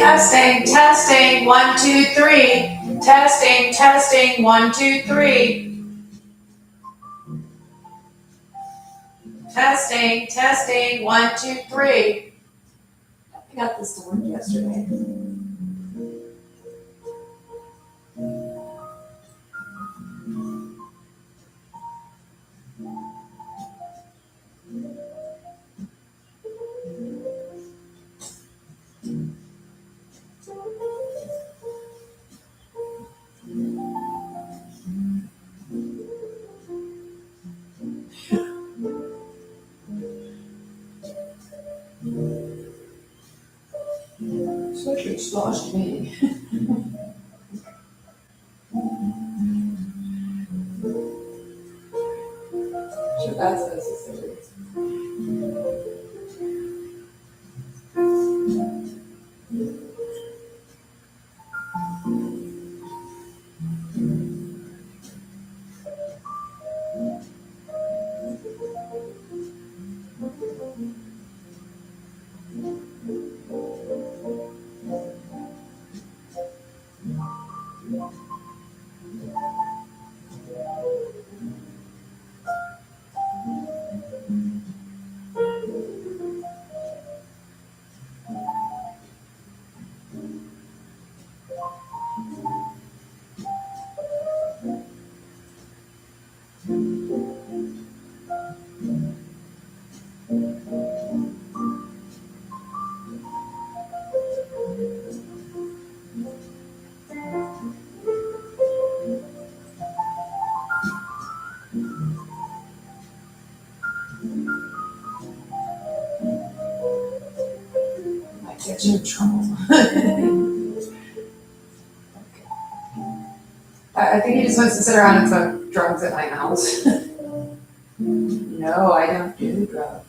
[SPEAKER 1] Testing, testing, 1, 2, 3. Testing, testing, 1, 2, 3. Testing, testing, 1, 2, 3. I got this to work yesterday. Such a sloshed me. Sure, that's necessary. Your trouble. I think he just wants to sit around and smoke drugs at my house. No, I don't do drugs.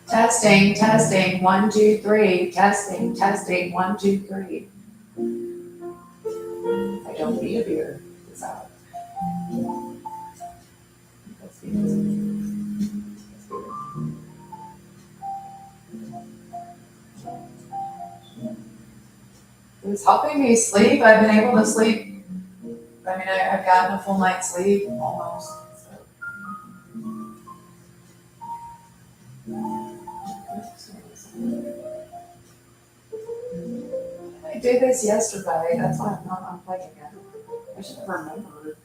[SPEAKER 1] Testing, testing, 1, 2, 3. Testing, testing, 1, 2, 3. I don't need a beer. It's out. It's helping me sleep. I've been able to sleep. I mean, I've gotten a full night's sleep almost. So. I did this yesterday. That's why I'm not unplugging it. I should have remembered.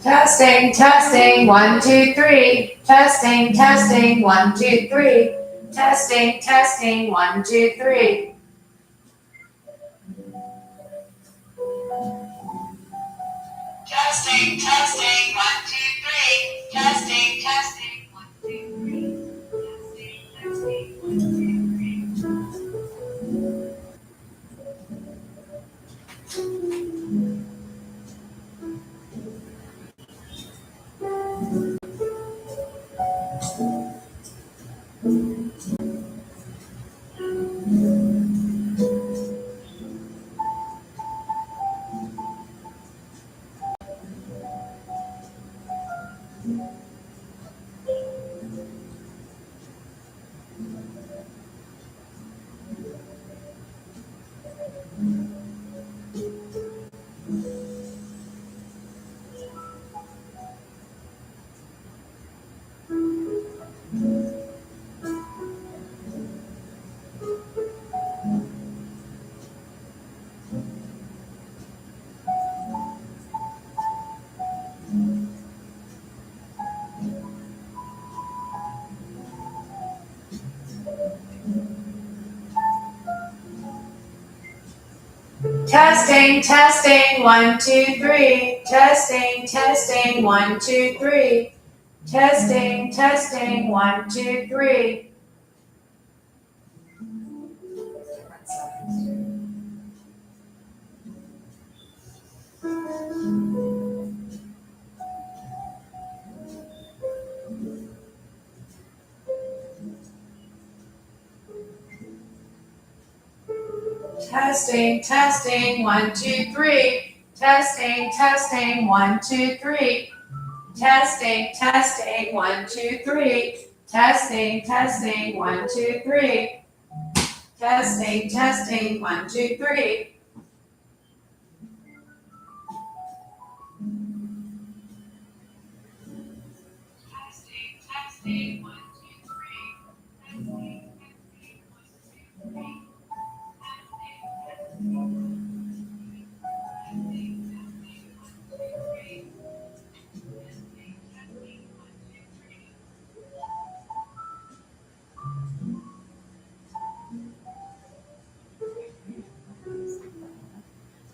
[SPEAKER 1] Testing, testing, 1, 2, 3. Testing, testing, 1, 2, 3. Testing, testing, 1, 2, 3. Testing, testing, 1, 2, 3. Testing, testing, 1, 2, 3. Testing, testing, 1, 2, 3. Testing, testing, 1, 2, 3. Testing, testing, 1, 2, 3. Testing, testing, 1, 2, 3. Testing, testing, 1, 2, 3. Testing, testing, 1, 2, 3. Testing, testing, 1, 2, 3. Testing, testing, 1, 2, 3. Testing, testing, 1, 2, 3. Testing, testing, 1, 2, 3.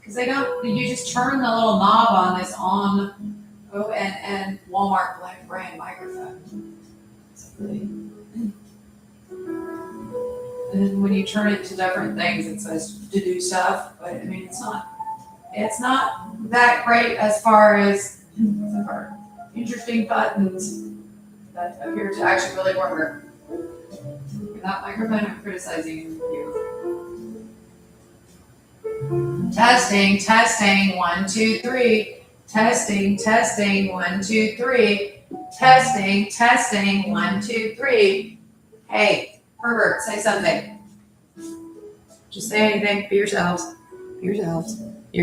[SPEAKER 1] Because they don't, you just turn the little knob on this on, and Walmart brand microphone. And when you turn it to different things, it says to do stuff, but I mean, it's not that great as far as interesting buttons that appear to actually really work. Without microphone, I'm criticizing you. Testing, testing, 1, 2, 3. Testing, testing, 1, 2, 3. Testing, testing, 1, 2, 3. Hey, Herbert, say something. Just say anything for yourselves. You're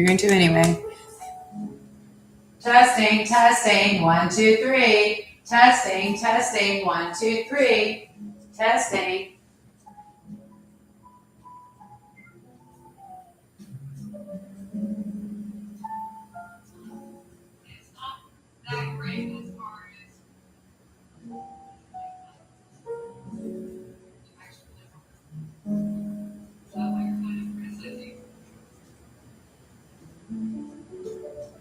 [SPEAKER 1] going to anyway. Testing, testing, 1, 2, 3. Testing, testing, 1, 2, 3. Testing. It's not that great as far as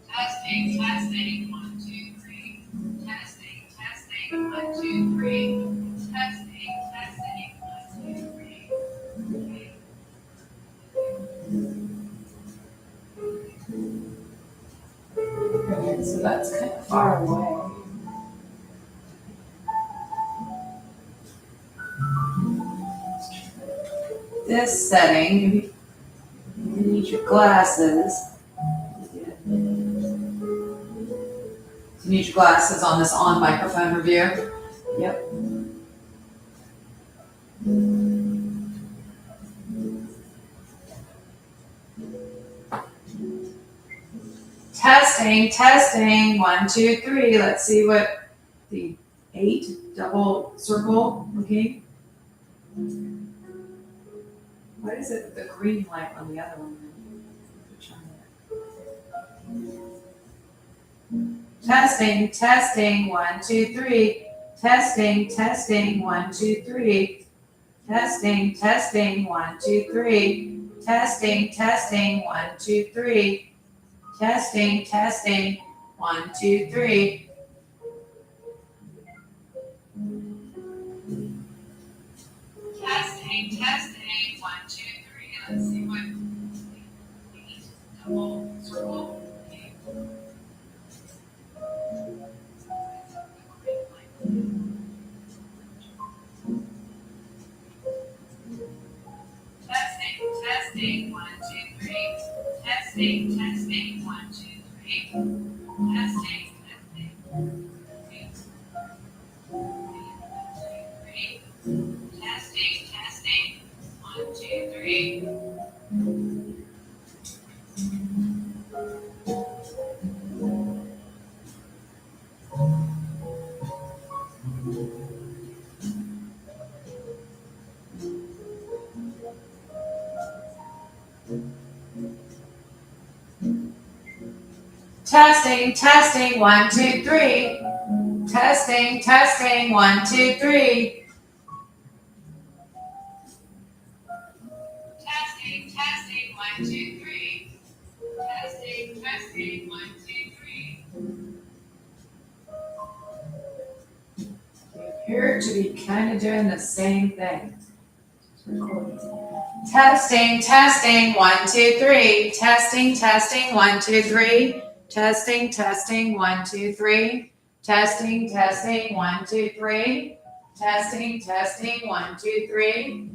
[SPEAKER 1] testing, testing, 1, 2, 3. Testing, testing, 1, 2, 3. Testing, testing, 1, 2, 3. Okay, so that's kind of far away. This setting, you need your glasses. You need your glasses on this on microphone review. Yep. Testing, testing, 1, 2, 3. Let's see what the 8 double circle looking. What is it with the green light on the other one? Testing, testing, 1, 2, 3. Testing, testing, 1, 2, 3. Testing, testing, 1, 2, 3. Testing, testing, 1, 2, 3. Testing, testing, 1, 2, 3. Testing, testing, 1, 2, 3. Let's see what double circle. Testing, 1, 2, 3. Testing, testing, 1, 2, 3. Testing, testing, 1, 2, 3. Testing, testing, 1, 2, 3. Testing, testing, 1, 2, 3. Testing, testing, 1, 2, 3. Testing, testing, 1, 2, 3. appear to be kind of doing the same thing. Testing, testing, 1, 2, 3. Testing, testing, 1, 2, 3. Testing, testing, 1, 2, 3. Testing, testing, 1, 2, 3. Testing, testing, 1, 2, 3.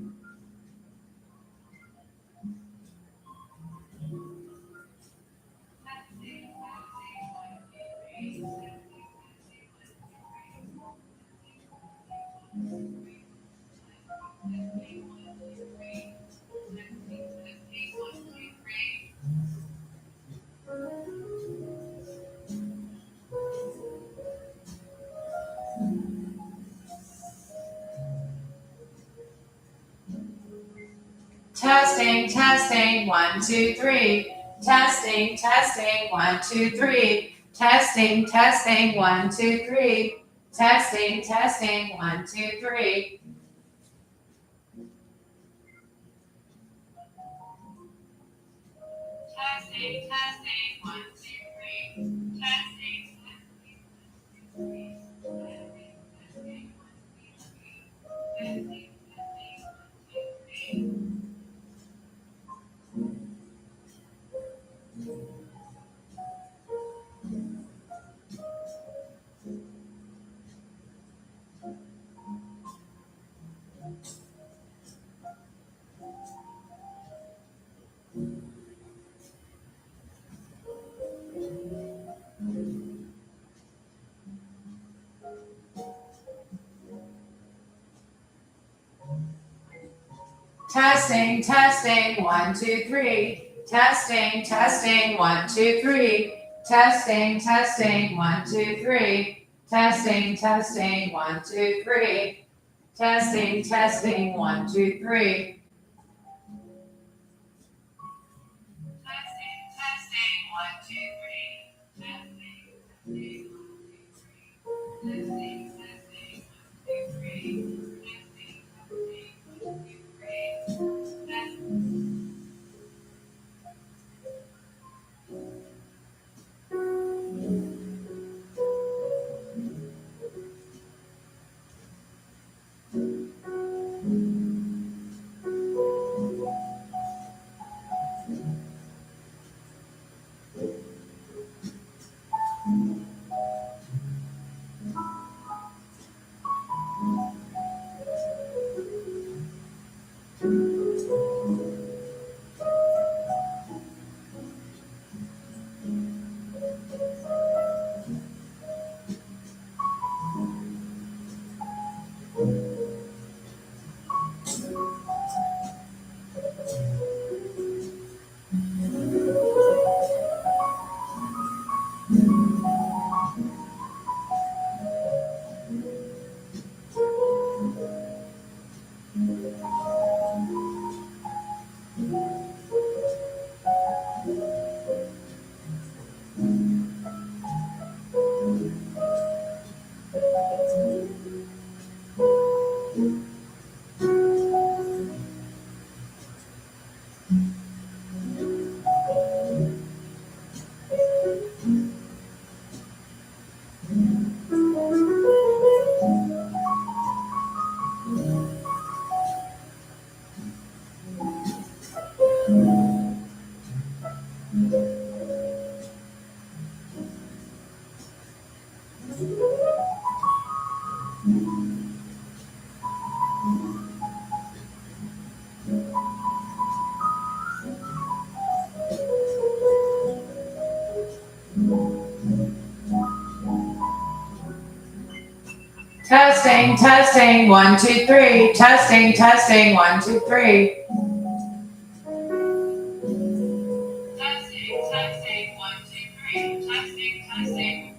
[SPEAKER 1] Testing, testing, 1, 2, 3. Testing, testing, 1, 2, 3. Testing, testing, 1, 2, 3. Testing, testing, 1, 2, 3. Testing, testing, 1, 2, 3. Testing. Testing, testing, 1, 2, 3. Testing, testing, 1, 2, 3. Testing, testing, 1, 2, 3. Testing, testing, 1, 2, 3. Testing, testing, 1, 2, 3. Testing, testing, 1, 2, 3. Testing, testing, 1, 2, 3. Testing, testing, 1, 2, 3. Testing, testing.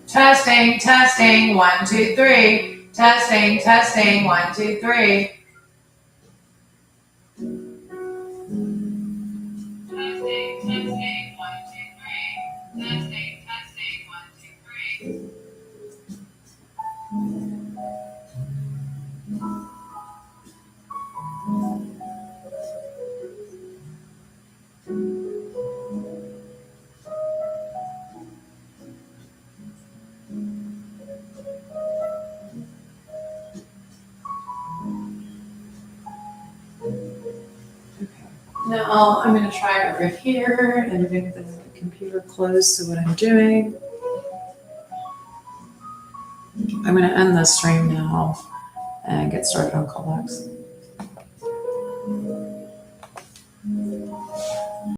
[SPEAKER 1] Testing, testing, 1, 2, 3. Testing, testing, 1, 2, 3. Testing, testing. Now I'm going to try over here and make the computer close to what I'm doing. I'm going to end the stream now and get started on callbacks.